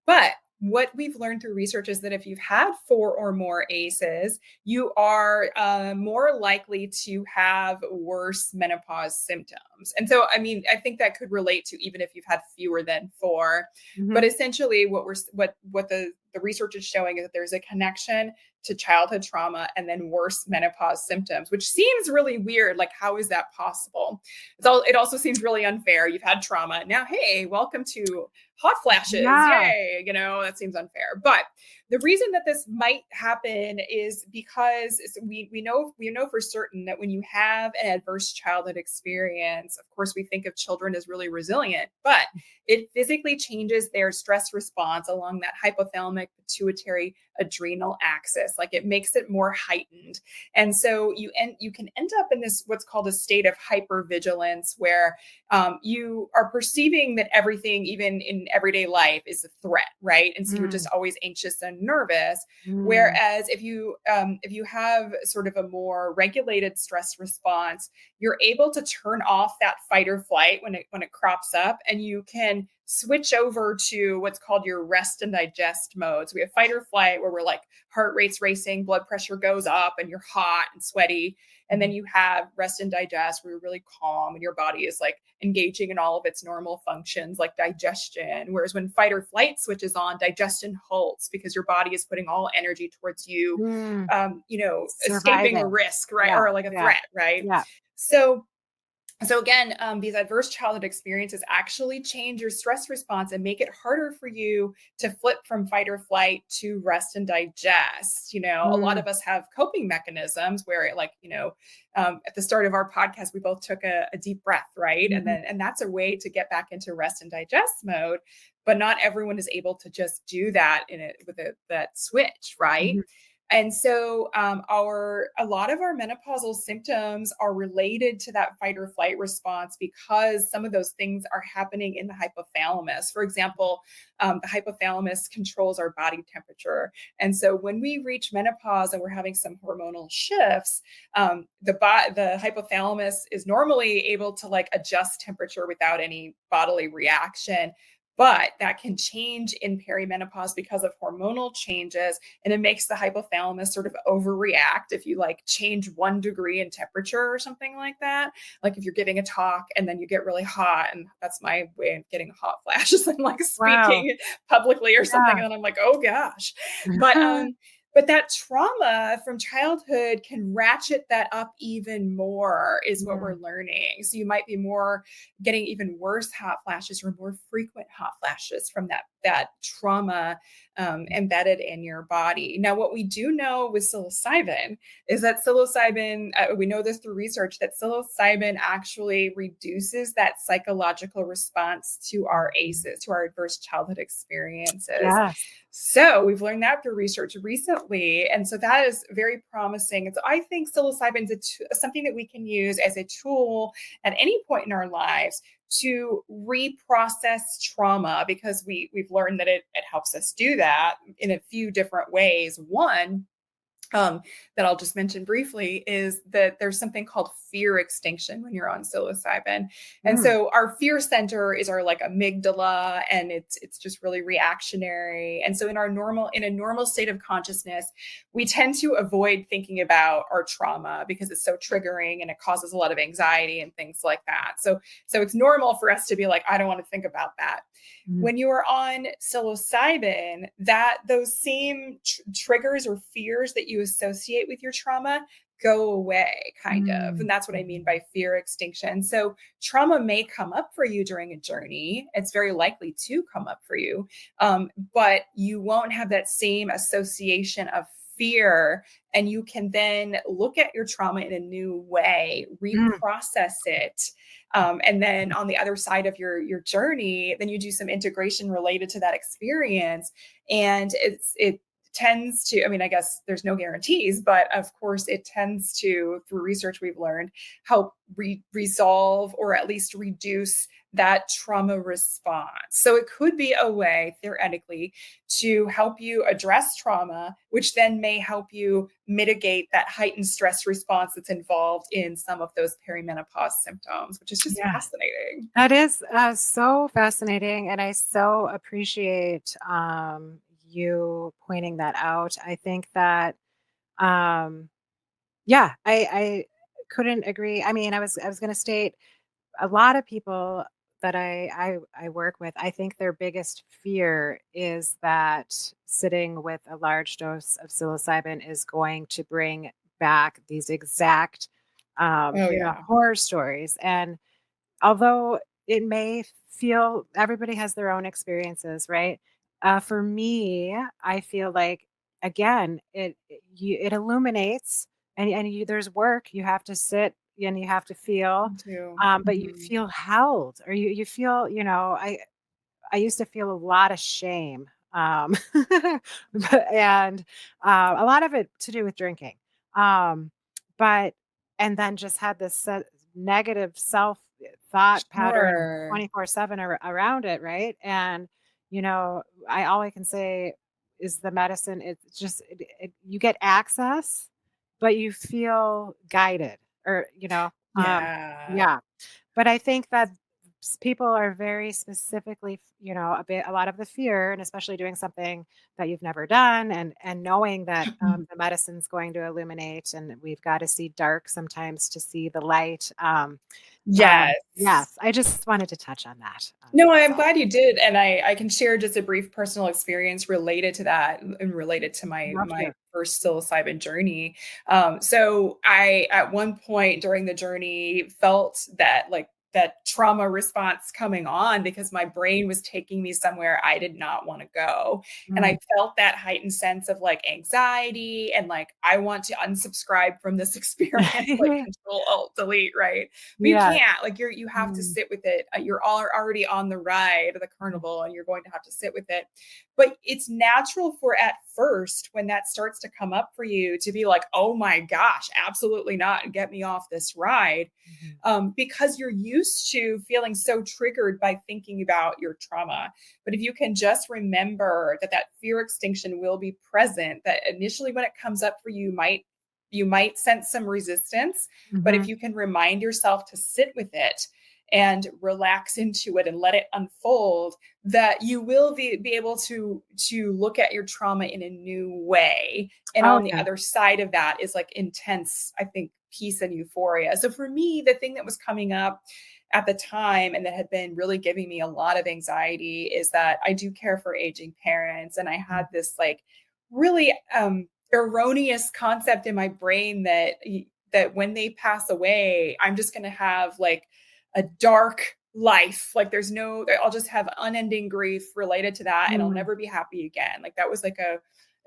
But what we've learned through research is that if you've had 4 or more ACEs, you are more likely to have worse menopause symptoms. And so, I mean, I think that could relate to even if you've had fewer than 4. But essentially, what the research is showing is that there's a connection to childhood trauma and then worse menopause symptoms, which seems really weird. Like, how is that possible? It also seems really unfair. You've had trauma. Now, hey, welcome to hot flashes. Yeah. Yay. You know, that seems unfair. But the reason that this might happen is because we know for certain that when you have an adverse childhood experience, of course, we think of children as really resilient, but it physically changes their stress response along that hypothalamic pituitary adrenal axis. Like, it makes it more heightened. And so you can end up in this, what's called a state of hypervigilance, where you are perceiving that everything, even in everyday life, is a threat, right? And so you're just always anxious and nervous. Whereas if you have sort of a more regulated stress response, you're able to turn off that fight or flight when it crops up, and you can switch over to what's called your rest and digest mode. So we have fight or flight, where we're like, heart rate's racing, blood pressure goes up, and you're hot and sweaty. And then you have rest and digest, where you're really calm and your body is like engaging in all of its normal functions like digestion. Whereas when fight or flight switches on, digestion halts because your body is putting all energy towards you, escaping a risk, right? Yeah. Or like a threat, right? Yeah. So again, these adverse childhood experiences actually change your stress response and make it harder for you to flip from fight or flight to rest and digest. You know, a lot of us have coping mechanisms where, like, at the start of our podcast, we both took a deep breath, right? And that's a way to get back into rest and digest mode. But not everyone is able to just do that with that switch, right? And so a lot of our menopausal symptoms are related to that fight or flight response because some of those things are happening in the hypothalamus. For example, the hypothalamus controls our body temperature. And so when we reach menopause and we're having some hormonal shifts, the hypothalamus is normally able to like adjust temperature without any bodily reaction. But that can change in perimenopause because of hormonal changes. And it makes the hypothalamus sort of overreact if you like change 1 degree in temperature or something like that. Like if you're giving a talk and then you get really hot, and that's my way of getting hot flashes and like speaking publicly or something. And I'm like, oh gosh. But that trauma from childhood can ratchet that up even more, is what we're learning. So you might be getting even worse hot flashes or more frequent hot flashes from that trauma embedded in your body. Now, what we do know with psilocybin is that we know this through research, that psilocybin actually reduces that psychological response to our ACEs, to our adverse childhood experiences. Yes. So we've learned that through research recently. And so that is very promising. And so I think psilocybin is something that we can use as a tool at any point in our lives to reprocess trauma, because we've learned that it helps us do that in a few different ways. One, that I'll just mention briefly, is that there's something called fear extinction when you're on psilocybin. And so our fear center is our like amygdala, and it's just really reactionary. And so in a normal state of consciousness, we tend to avoid thinking about our trauma because it's so triggering and it causes a lot of anxiety and things like that. So it's normal for us to be like, I don't want to think about that. When you are on psilocybin, those same triggers or fears that you associate with your trauma go away, kind of. And that's what I mean by fear extinction. So trauma may come up for you during a journey. It's very likely to come up for you, but you won't have that same association of fear. And you can then look at your trauma in a new way, reprocess it. And then on the other side of your journey, then you do some integration related to that experience. And it tends to, I mean, I guess there's no guarantees, but of course it tends to, through research we've learned, help resolve or at least reduce that trauma response. So it could be a way, theoretically, to help you address trauma, which then may help you mitigate that heightened stress response that's involved in some of those perimenopause symptoms, which is just fascinating. That is so fascinating. And I so appreciate you pointing that out. I think that, um, yeah, I couldn't agree. I mean, I was going to state a lot of people that I work with, I think their biggest fear is that sitting with a large dose of psilocybin is going to bring back these exact, Oh yeah. horror stories. And although it may feel everybody has their own experiences, right? For me, I feel like again, it illuminates and there's work you have to sit and you have to feel, Me too. but you Mhm. feel held or you feel, I used to feel a lot of shame, and a lot of it to do with drinking, but and then just had this negative self thought pattern Sure. 24/7 around it, right? And I all I can say is the medicine. It's just you get access, but you feel guided, or Yeah. yeah. But I think that people are very specifically, a lot of the fear, and especially doing something that you've never done, and knowing that the medicine's going to illuminate, and we've got to see dark sometimes to see the light. Yes. Yes, I just wanted to touch on that. No, I'm That's all. glad you did, and I can share just a brief personal experience related to that and related to Love my to. first psilocybin journey. So I, at one point during the journey, felt that like that trauma response coming on because my brain was taking me somewhere I did not want to go. And I Mm. felt that heightened sense of like anxiety and like, I want to unsubscribe from this experience, like control alt delete, right? But you Yeah. can't, like you have to Mm. sit with it. You're all already on the ride of the Mm. carnival and you're going to have to sit with it. But it's natural for at first when that starts to come up for you to be like, oh my gosh, absolutely not, get me off this ride, Mhm. because you're used to feeling so triggered by thinking about your trauma. But if you can just remember that that fear extinction will be present, that initially when it comes up for you, you might sense some resistance, but if Mhm. you can remind yourself to sit with it and relax into it and let it unfold, that you will be able to look at your trauma in a new way. And Oh on the yeah. other side of that is like intense, I think, peace and euphoria. So for me, the thing that was coming up at the time and that had been really giving me a lot of anxiety is that I do care for aging parents. And I had this like really erroneous concept in my brain that when they pass away, I'm just going to have like a dark life. Like I'll just have unending grief related to that and I'll Mm. never be happy again. Like that was like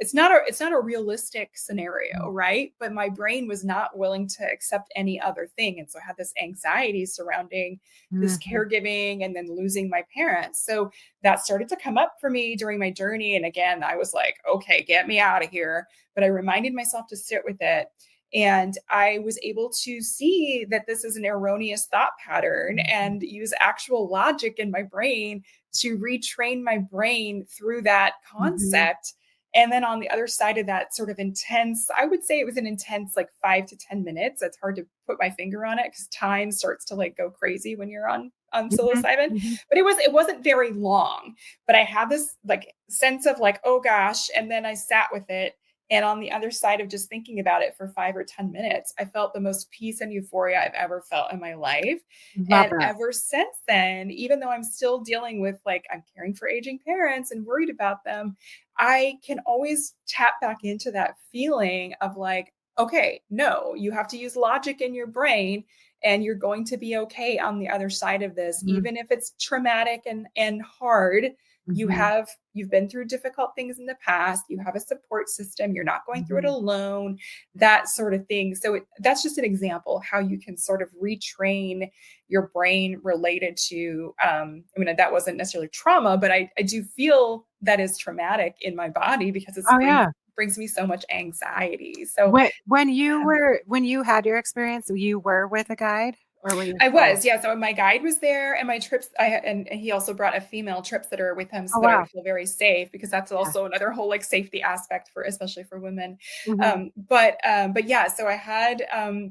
it's not a realistic scenario, Mm. right? But my brain was not willing to accept any other thing. And so I had this anxiety surrounding this Mhm. caregiving and then losing my parents. So that started to come up for me during my journey. And again, I was like, okay, get me out of here. But I reminded myself to sit with it. And I was able to see that this is an erroneous thought pattern Mhm. and use actual logic in my brain to retrain my brain through that Mhm. concept. And then on the other side of that sort of intense, I would say it was an intense like 5 to 10 minutes. It's hard to put my finger on it because time starts to like go crazy when you're on Mhm. psilocybin. Mhm. But it wasn't very long. But I had this like sense of like, oh gosh. And then I sat with it. And on the other side of just thinking about it for 5 or 10 minutes, I felt the most peace and euphoria I've ever felt in my life. Love And that. ever since then, even though I'm still dealing with like, I'm caring for aging parents and worried about them, I can always tap back into that feeling of like, okay, no, you have to use logic in your brain and you're going to be okay on the other side of this, Mm. even if it's traumatic and hard. Mhm. You've been through difficult things in the past, you have a support system, you're not going through it Mhm. alone, that sort of thing. So that's just an example how you can sort of retrain your brain related to I mean that wasn't necessarily trauma, but I do feel that is traumatic in my body because Oh, yeah. brings me so much anxiety. So When you had your experience, you were with a guide? or were you I solo? was, yeah. So my guide was there, and my trips, and he also brought a female trip sitter with him, Oh, so that I wow. would feel very safe, because that's Yeah. also another whole like safety aspect for, especially for women. Mhm. But yeah, so I had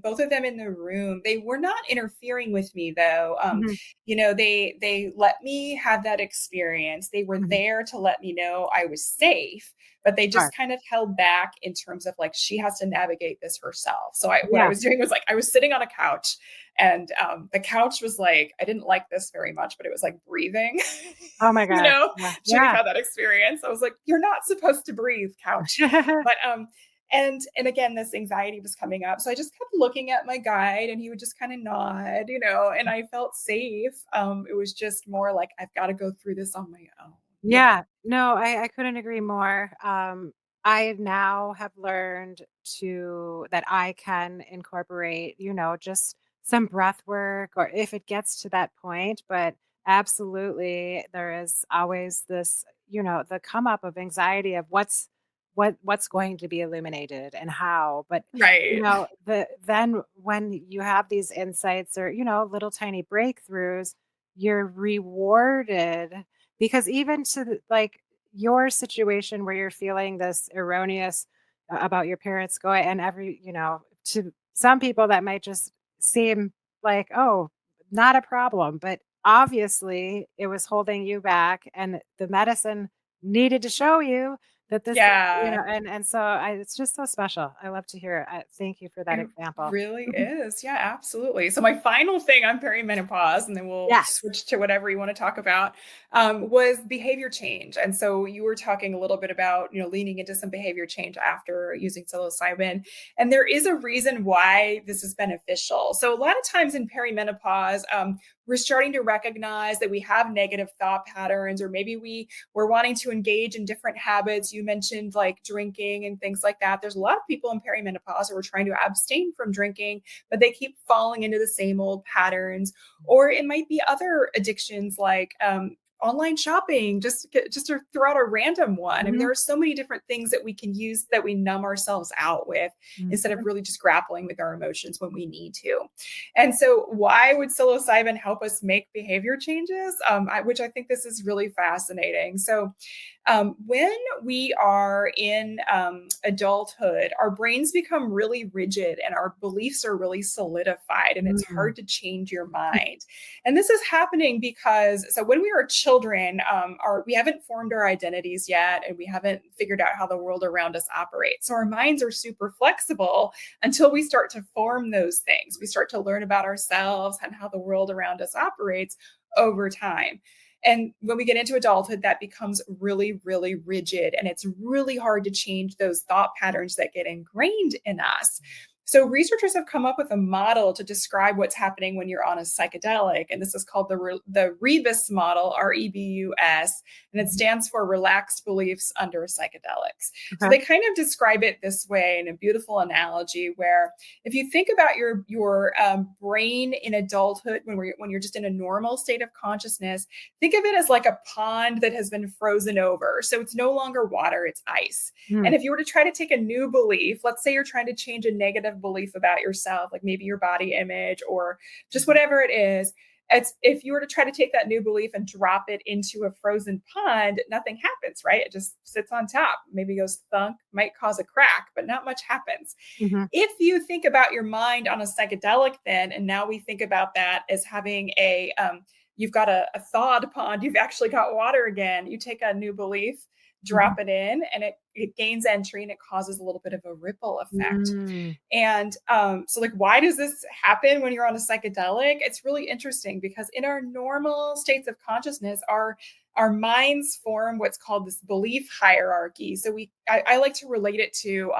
both of them in the room. They were not interfering with me though. Mhm. They let me have that experience. They were Mhm. there to let me know I was safe, but they Sure. just kind of held back in terms of like she has to navigate this herself. So what I Yeah. was doing was like I was sitting on a couch, and the couch was like, I didn't like this very much, but it was like breathing. Oh my you gosh. know, Yeah. Judith Yeah. had that experience. I was like, you're not supposed to breathe, couch. But and again, this anxiety was coming up. So I just kept looking at my guide, and he would just kind of nod, and I felt safe. It was just more like I've got to go through this on my own. Yeah. No, I couldn't agree more. I now have learned that I can incorporate, just some breath work, or if it gets to that point, but absolutely there is always this, the come up of anxiety of what's going to be illuminated and how. But Right. then when you have these insights or, little tiny breakthroughs, you're rewarded because even like your situation where you're feeling this erroneous about your parents going and to some people that might just seem like, oh, not a problem. But obviously it was holding you back and the medicine needed to show you that this, Yeah. and so it's just so special. I love to hear it. Thank you for that It example. really Mhm. is. Yeah, absolutely. So my final thing on perimenopause, and then we'll Yes. switch to whatever you want to talk about, was behavior change. And so you were talking a little bit about, leaning into some behavior change after using psilocybin. And there is a reason why this is beneficial. So a lot of times in perimenopause, we're starting to recognize that we have negative thought patterns, or maybe we're wanting to engage in different habits. You mentioned like drinking and things like that. There's a lot of people in perimenopause who are trying to abstain from drinking, but they keep falling into the same old patterns. Or it might be other addictions like online shopping, just to throw out a random one. I mean, Mhm. there are so many different things that we can use that we numb ourselves out with, instead of Mhm. really just grappling with our emotions when we need to. And so, why would psilocybin help us make behavior changes? Which I think this is really fascinating. So, when we are in adulthood, our brains become really rigid and our beliefs are really solidified, and it's Mm. hard to change your mind. And this is happening because, so when we are children, we haven't formed our identities yet, and we haven't figured out how the world around us operates. So our minds are super flexible until we start to form those things. We start to learn about ourselves and how the world around us operates over time. And when we get into adulthood, that becomes really, really rigid. And it's really hard to change those thought patterns that get ingrained in us. So, researchers have come up with a model to describe what's happening when you're on a psychedelic. And this is called the Rebus model, REBUS, and it Mhm. stands for Relaxed Beliefs Under Psychedelics. So, Okay. they kind of describe it this way in a beautiful analogy where if you think about your brain in adulthood, when you're just in a normal state of consciousness, think of it as like a pond that has been frozen over. So it's no longer water, it's ice. Mm. And if you were to try to take a new belief, let's say you're trying to change a negative belief about yourself, like maybe your body image or just whatever it is, if you were to try to take that new belief and drop it into a frozen pond, nothing happens, right? It just sits on top, maybe goes thunk, might cause a crack, but not much happens. Mhm. If you think about your mind on a psychedelic, then, and now we think about that as having you've got a thawed pond, you've actually got water again. You take a new belief, Mhm. drop it in, and it gains entry, and it causes a little bit of a ripple effect. Mm. And so, like, why does this happen when you're on a psychedelic? It's really interesting because in our normal states of consciousness, our minds form what's called this belief hierarchy. So I like to relate it to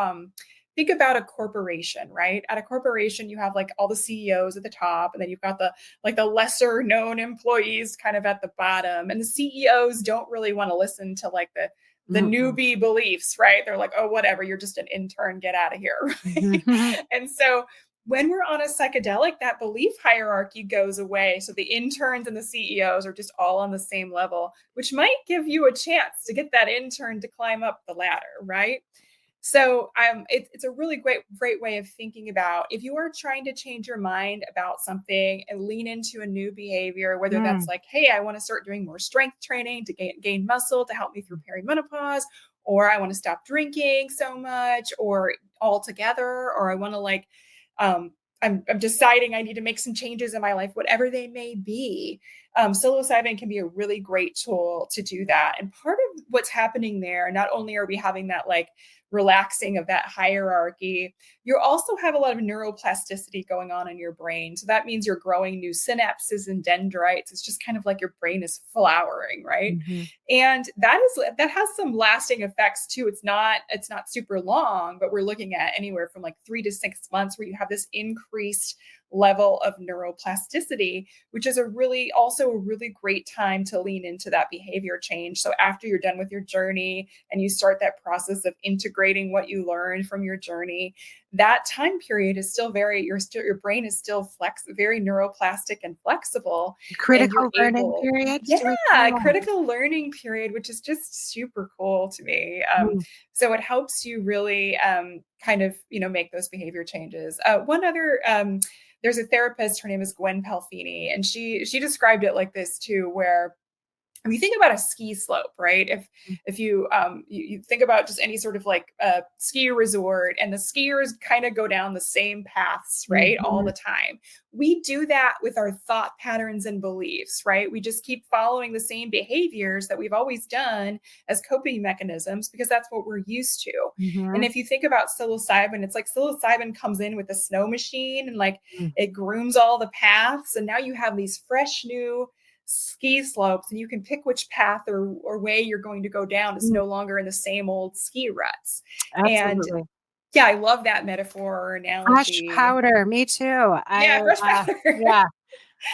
think about a corporation, right? At a corporation, you have like all the CEOs at the top, and then you've got the lesser known employees kind of at the bottom. And the CEOs don't really want to listen to like the Mm-mm. newbie beliefs, right? They're like, oh, whatever, you're just an intern, get out of here. Right? Mhm. And so when we're on a psychedelic, that belief hierarchy goes away. So the interns and the CEOs are just all on the same level, which might give you a chance to get that intern to climb up the ladder, right? So it's a really great way of thinking about if you are trying to change your mind about something and lean into a new behavior, whether that's Mm. like, hey, I want to start doing more strength training to gain muscle to help me through perimenopause, or I want to stop drinking so much or altogether, or I want to like, um, I'm deciding I need to make some changes in my life, whatever they may be. Psilocybin can be a really great tool to do that. And part of what's happening there, not only are we having that like relaxing of that hierarchy, you also have a lot of neuroplasticity going on in your brain. So that means you're growing new synapses and dendrites. It's just kind of like your brain is flowering, right? Mm-hmm. And that has some lasting effects too. It's not super long, but we're looking at anywhere from like 3 to 6 months where you have this increased level of neuroplasticity, which is also a really great time to lean into that behavior change. So after you're done with your journey and you start that process of integrating what you learned from your journey, that time period is still your brain is still very neuroplastic and flexible, and you're Critical learning able, periods, do we yeah, call them? critical learning period, which is just super cool to me. Mm. So it helps you really kind of, make those behavior changes. One other, there's a therapist, her name is Gwen Pelfini, and she described it like this too, where if you think about a ski slope, right? If you think about just any sort of like ski resort, and the skiers kind of go down the same paths, right, all Mhm. the time. We do that with our thought patterns and beliefs, right? We just keep following the same behaviors that we've always done as coping mechanisms because that's what we're used to. And Mhm. if you think about psilocybin, it's like psilocybin comes in with a snow machine and like Mm. it grooms all the paths, and now you have these fresh new ski slopes, and you can pick which path or way you're going to go down. It's Mm. no longer in the same old ski ruts. And Absolutely. yeah, I love that metaphor or Fresh analogy. powder, me too. Yeah, fresh powder. Yeah.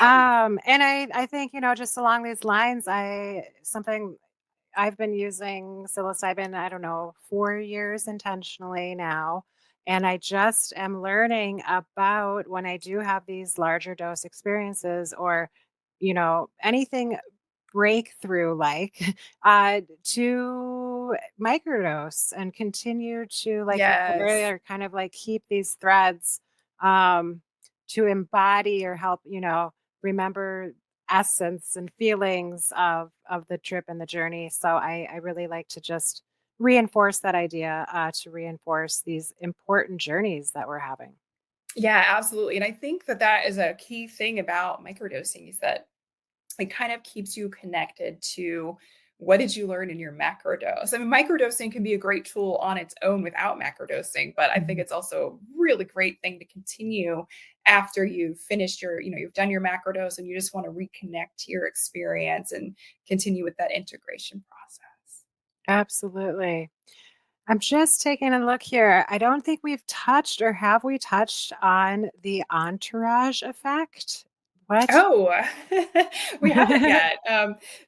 And I think, just along these lines, something I've been using psilocybin, I don't know, 4 years intentionally now, and I just am learning about when I do have these larger dose experiences or, anything breakthrough like, to microdose and continue to, like you said Yes. earlier, kind of like keep these threads, um, to embody or help, remember essence and feelings of the trip and the journey. So I really like to just reinforce that idea, to reinforce these important journeys that we're having. Yeah, absolutely. And I think that is a key thing about microdosing is that it kind of keeps you connected to what did you learn in your macro dose. I mean, microdosing can be a great tool on its own without macrodosing, but I think Mhm. it's also a really great thing to continue after you've finished you've done your macrodose and you just want to reconnect to your experience and continue with that integration process. Absolutely. I'm just taking a look here. I don't think we've touched, or have we touched on the entourage effect? What? Oh, we haven't yet.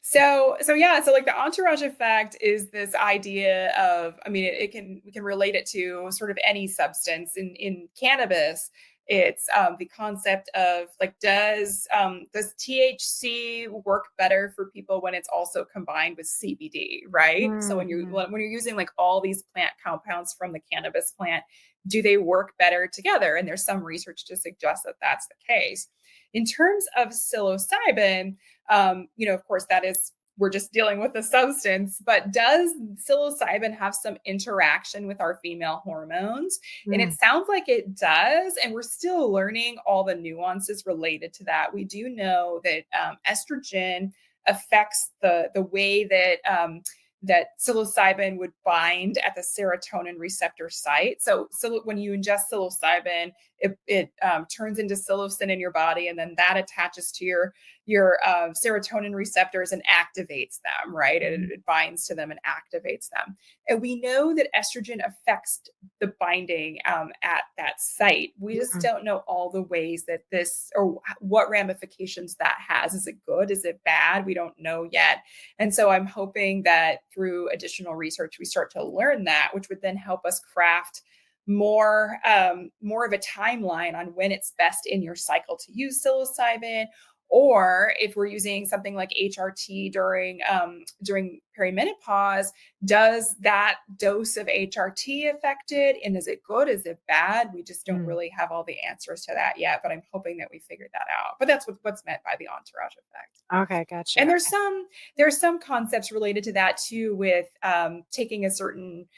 So yeah, so like the entourage effect is this idea of, I mean, we can relate it to sort of any substance in cannabis. It's the concept of like, does THC work better for people when it's also combined with CBD, right? So Mhm. when you're using like all these plant compounds from the cannabis plant, do they work better together? And there's some research to suggest that that's the case. In terms of psilocybin, of course, we're just dealing with the substance, but does psilocybin have some interaction with our female hormones? And it Mm. sounds like it does. And we're still learning all the nuances related to that. We do know that estrogen affects the way that psilocybin would bind at the serotonin receptor site. So when you ingest psilocybin, it turns into psilocin in your body, and then that attaches to your serotonin receptors and activates them. Right, Mhm. it binds to them and activates them. And we know that estrogen affects the binding at that site. We just Mhm. don't know all the ways that this or what ramifications that has. Is it good? Is it bad? We don't know yet. And so I'm hoping that through additional research, we start to learn that, which would then help us craft more of a timeline on when it's best in your cycle to use psilocybin, Or if we're using something like HRT during perimenopause, does that dose of HRT affect it? And is it good? Is it bad? We just don't really have all the answers to that yet, but I'm hoping that we figured that out. But that's what's meant by the entourage effect. Okay, gotcha. And there's some concepts related to that too, with taking a certain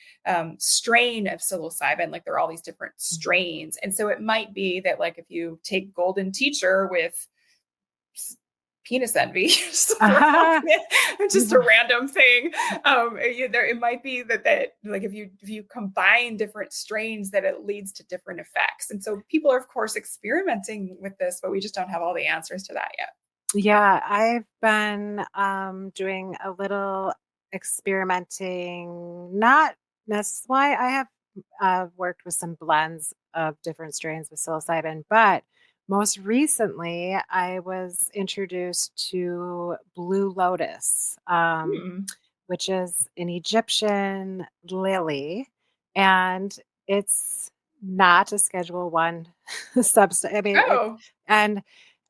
strain of psilocybin. Like there are all these different strains, and so it might be that like if you take Golden Teacher with penis envy, just a random thing. It might be that like if you combine different strains, that it leads to different effects. And so people are of course experimenting with this, but we just don't have all the answers to that yet. Yeah, I've been doing a little experimenting. Not that's why I have worked with some blends of different strains with psilocybin, but most recently I was introduced to Blue Lotus, which is an Egyptian lily, and it's not a Schedule One substance. I mean, and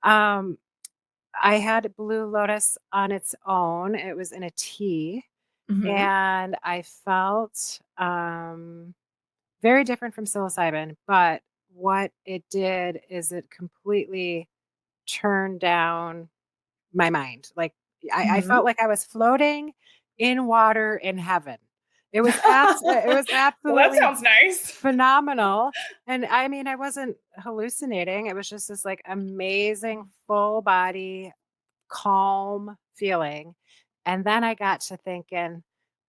I had Blue Lotus on its own. It was in a tea, and I felt very different from psilocybin. But what it did is it completely turned down my mind. Like I felt like I was floating in water in heaven. It was Well, that absolutely sounds nice. phenomenal. And I mean, I wasn't hallucinating. It was just this like amazing full body, calm feeling. And then I got to thinking,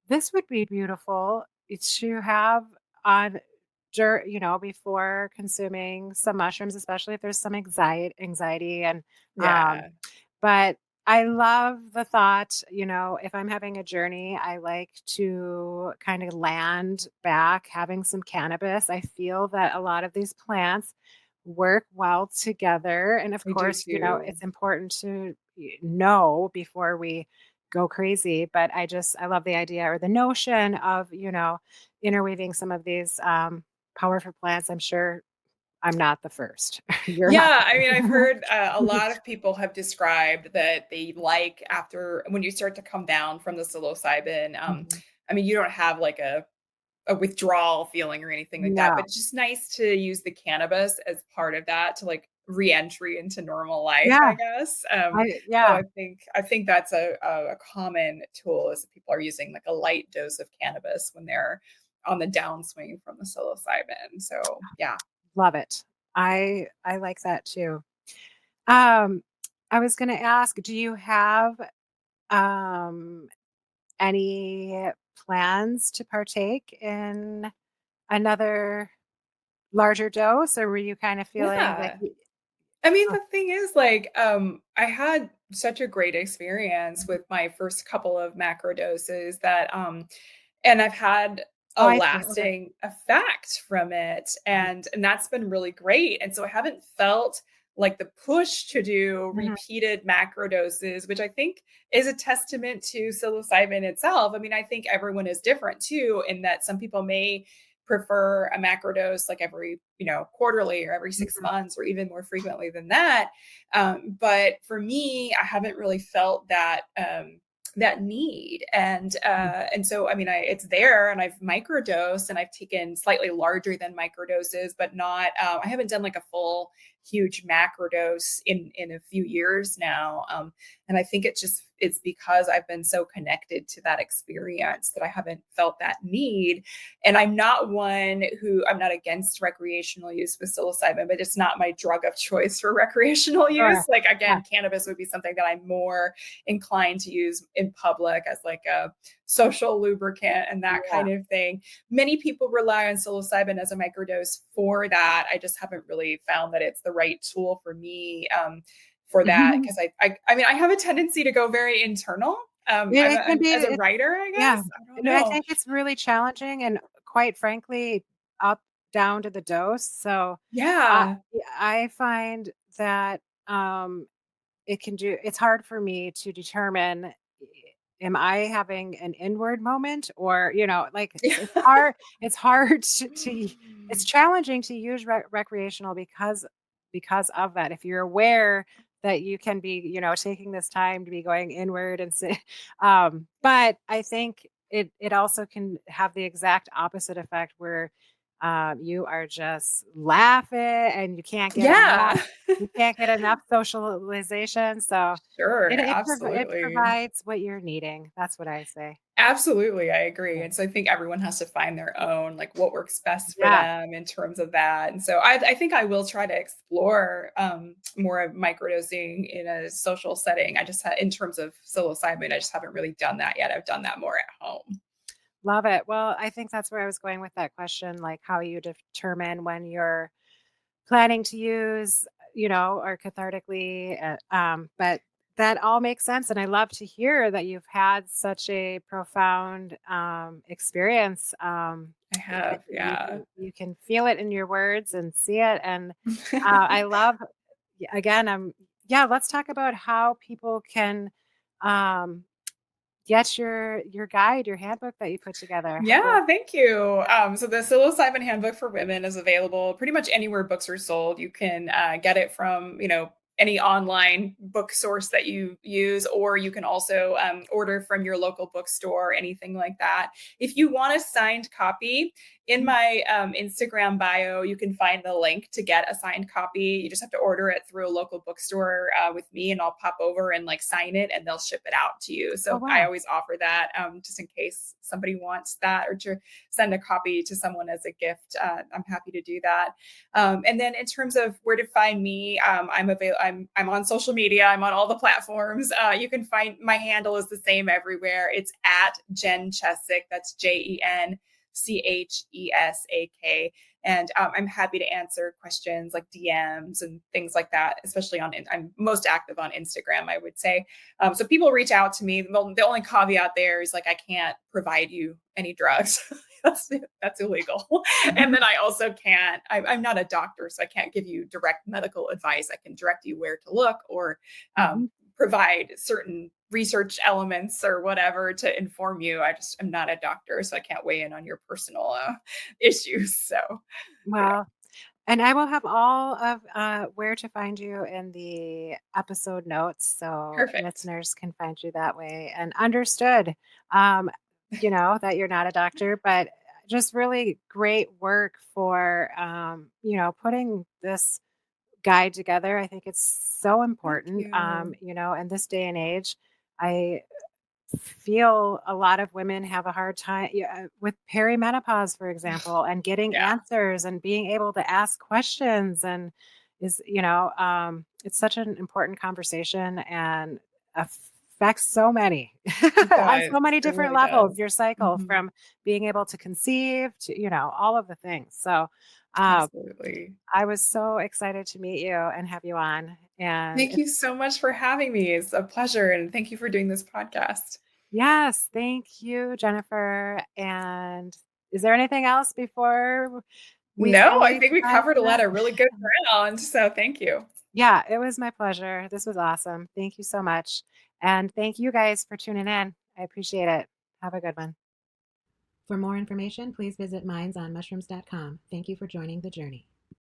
this would be beautiful to have on, before consuming some mushrooms, especially if there's some anxiety and, but I love the thought, if I'm having a journey, I like to kind of land back having some cannabis. I feel that a lot of these plants work well together. And of course, it's important to know before we go crazy. But I love the idea or the notion of, interweaving some of these powerful plants. I'm sure I'm not the first. I mean, I've heard a lot of people have described that they like after when you start to come down from the psilocybin. I mean, you don't have like a withdrawal feeling or anything like that, but it's just nice to use the cannabis as part of that to like re-entry into normal life, I guess. So I think that's a common tool is that people are using like a light dose of cannabis when they're on the downswing from the psilocybin. So yeah. Love it. I like that too. I was going to ask, do you have any plans to partake in another larger dose, or were you kind of feeling like? I mean, the thing is, like, I had such a great experience with my first couple of macro doses that, and I've had a lasting effect from it. And that's been really great. And so I haven't felt like the push to do repeated macro doses, which I think is a testament to psilocybin itself. I mean, I think everyone is different too, in that some people may prefer a macro dose like every, quarterly or every 6 months or even more frequently than that. But for me, I haven't really felt that, that need. And so, I mean, it's there and I've microdosed and I've taken slightly larger than microdoses, but not, I haven't done like a full huge macrodose in a few years now. And I think it's because I've been so connected to that experience that I haven't felt that need. And I'm not against recreational use with psilocybin, but it's not my drug of choice for recreational use. Like again, cannabis would be something that I'm more inclined to use in public as like a social lubricant and that kind of thing. Many people rely on psilocybin as a microdose for that. I just haven't really found that it's the right tool for me for that, because I mean, I have a tendency to go very internal. As a writer, I guess. I don't know. I think it's really challenging and quite frankly, up down to the dose. So I find that it's hard for me to determine, am I having an inward moment or, it's hard to it's challenging to use recreational because of that. If you're aware that you can be, taking this time to be going inward and but I think it also can have the exact opposite effect where you are just laughing and you can't get enough. Yeah. You can't get enough socialization. So Sure, it absolutely. provides what you're needing. That's what I say. Absolutely, I agree, Yeah. and so I think everyone has to find their own, like, what works best for Yeah. them in terms of that, and so I think I will try to explore, more of microdosing in a social setting. I just in terms of psilocybin, I just haven't really done that yet. I've done that more at home. Love it. Well, I think that's where I was going with that question, like how you determine when you're planning to use, or cathartically. But that all makes sense. And I love to hear that you've had such a profound experience. I have, yeah. You can feel it in your words and see it. And I love, again, yeah, let's talk about how people can um, get your guide, your handbook that you put together. Yeah, thank you. So the Psilocybin Handbook for Women is available pretty much anywhere books are sold. You can get it from, any online book source that you use, or you can also order from your local bookstore, anything like that. If you want a signed copy, in my Instagram bio, you can find the link to get a signed copy. You just have to order it through a local bookstore with me, and I'll pop over and like sign it, and they'll ship it out to you. Oh, So I wow. always offer that just in case somebody wants that, or to send a copy to someone as a gift. I'm happy to do that. And then in terms of where to find me, I'm on social media. I'm on all the platforms. You can find my handle is the same everywhere. It's at Jen Chesak. That's JenChesak. And I'm happy to answer questions like DMs and things like that, especially I'm most active on Instagram, I would say. So people reach out to me. The only caveat there is like, I can't provide you any drugs. that's illegal. And then I also I'm not a doctor, so I can't give you direct medical advice. I can direct you where to look, or Mhm. provide certain research elements or whatever to inform you. I'm not a doctor, so I can't weigh in on your personal issues. So, yeah, Well, and I will have all of where to find you in the episode notes so perfect. listeners can find you that way and understood, um, that you're not a doctor, but just really great work for, putting this guide together. I think it's so Thank important, you. in this day and age. I feel a lot of women have a hard time, yeah, with perimenopause, for example, and getting Yeah, answers and being able to ask questions and it's such an important conversation and affects so many it on does. so many It different really levels, does. your cycle Mhm. from being able to conceive to, all of the things. So uh, Absolutely. I was so excited to meet you and have you on. And Thank you so much for having me. It's a pleasure. And thank you for doing this podcast. yes, thank you, Jennifer. And is there anything else before we No, I say think we goodbye covered for a lot now? of really good ground. So thank you. Yeah, it was my pleasure. This was awesome. Thank you so much. And thank you guys for tuning in. I appreciate it. Have a good one. For more information, please visit mindsonmushrooms.com. Thank you for joining the journey.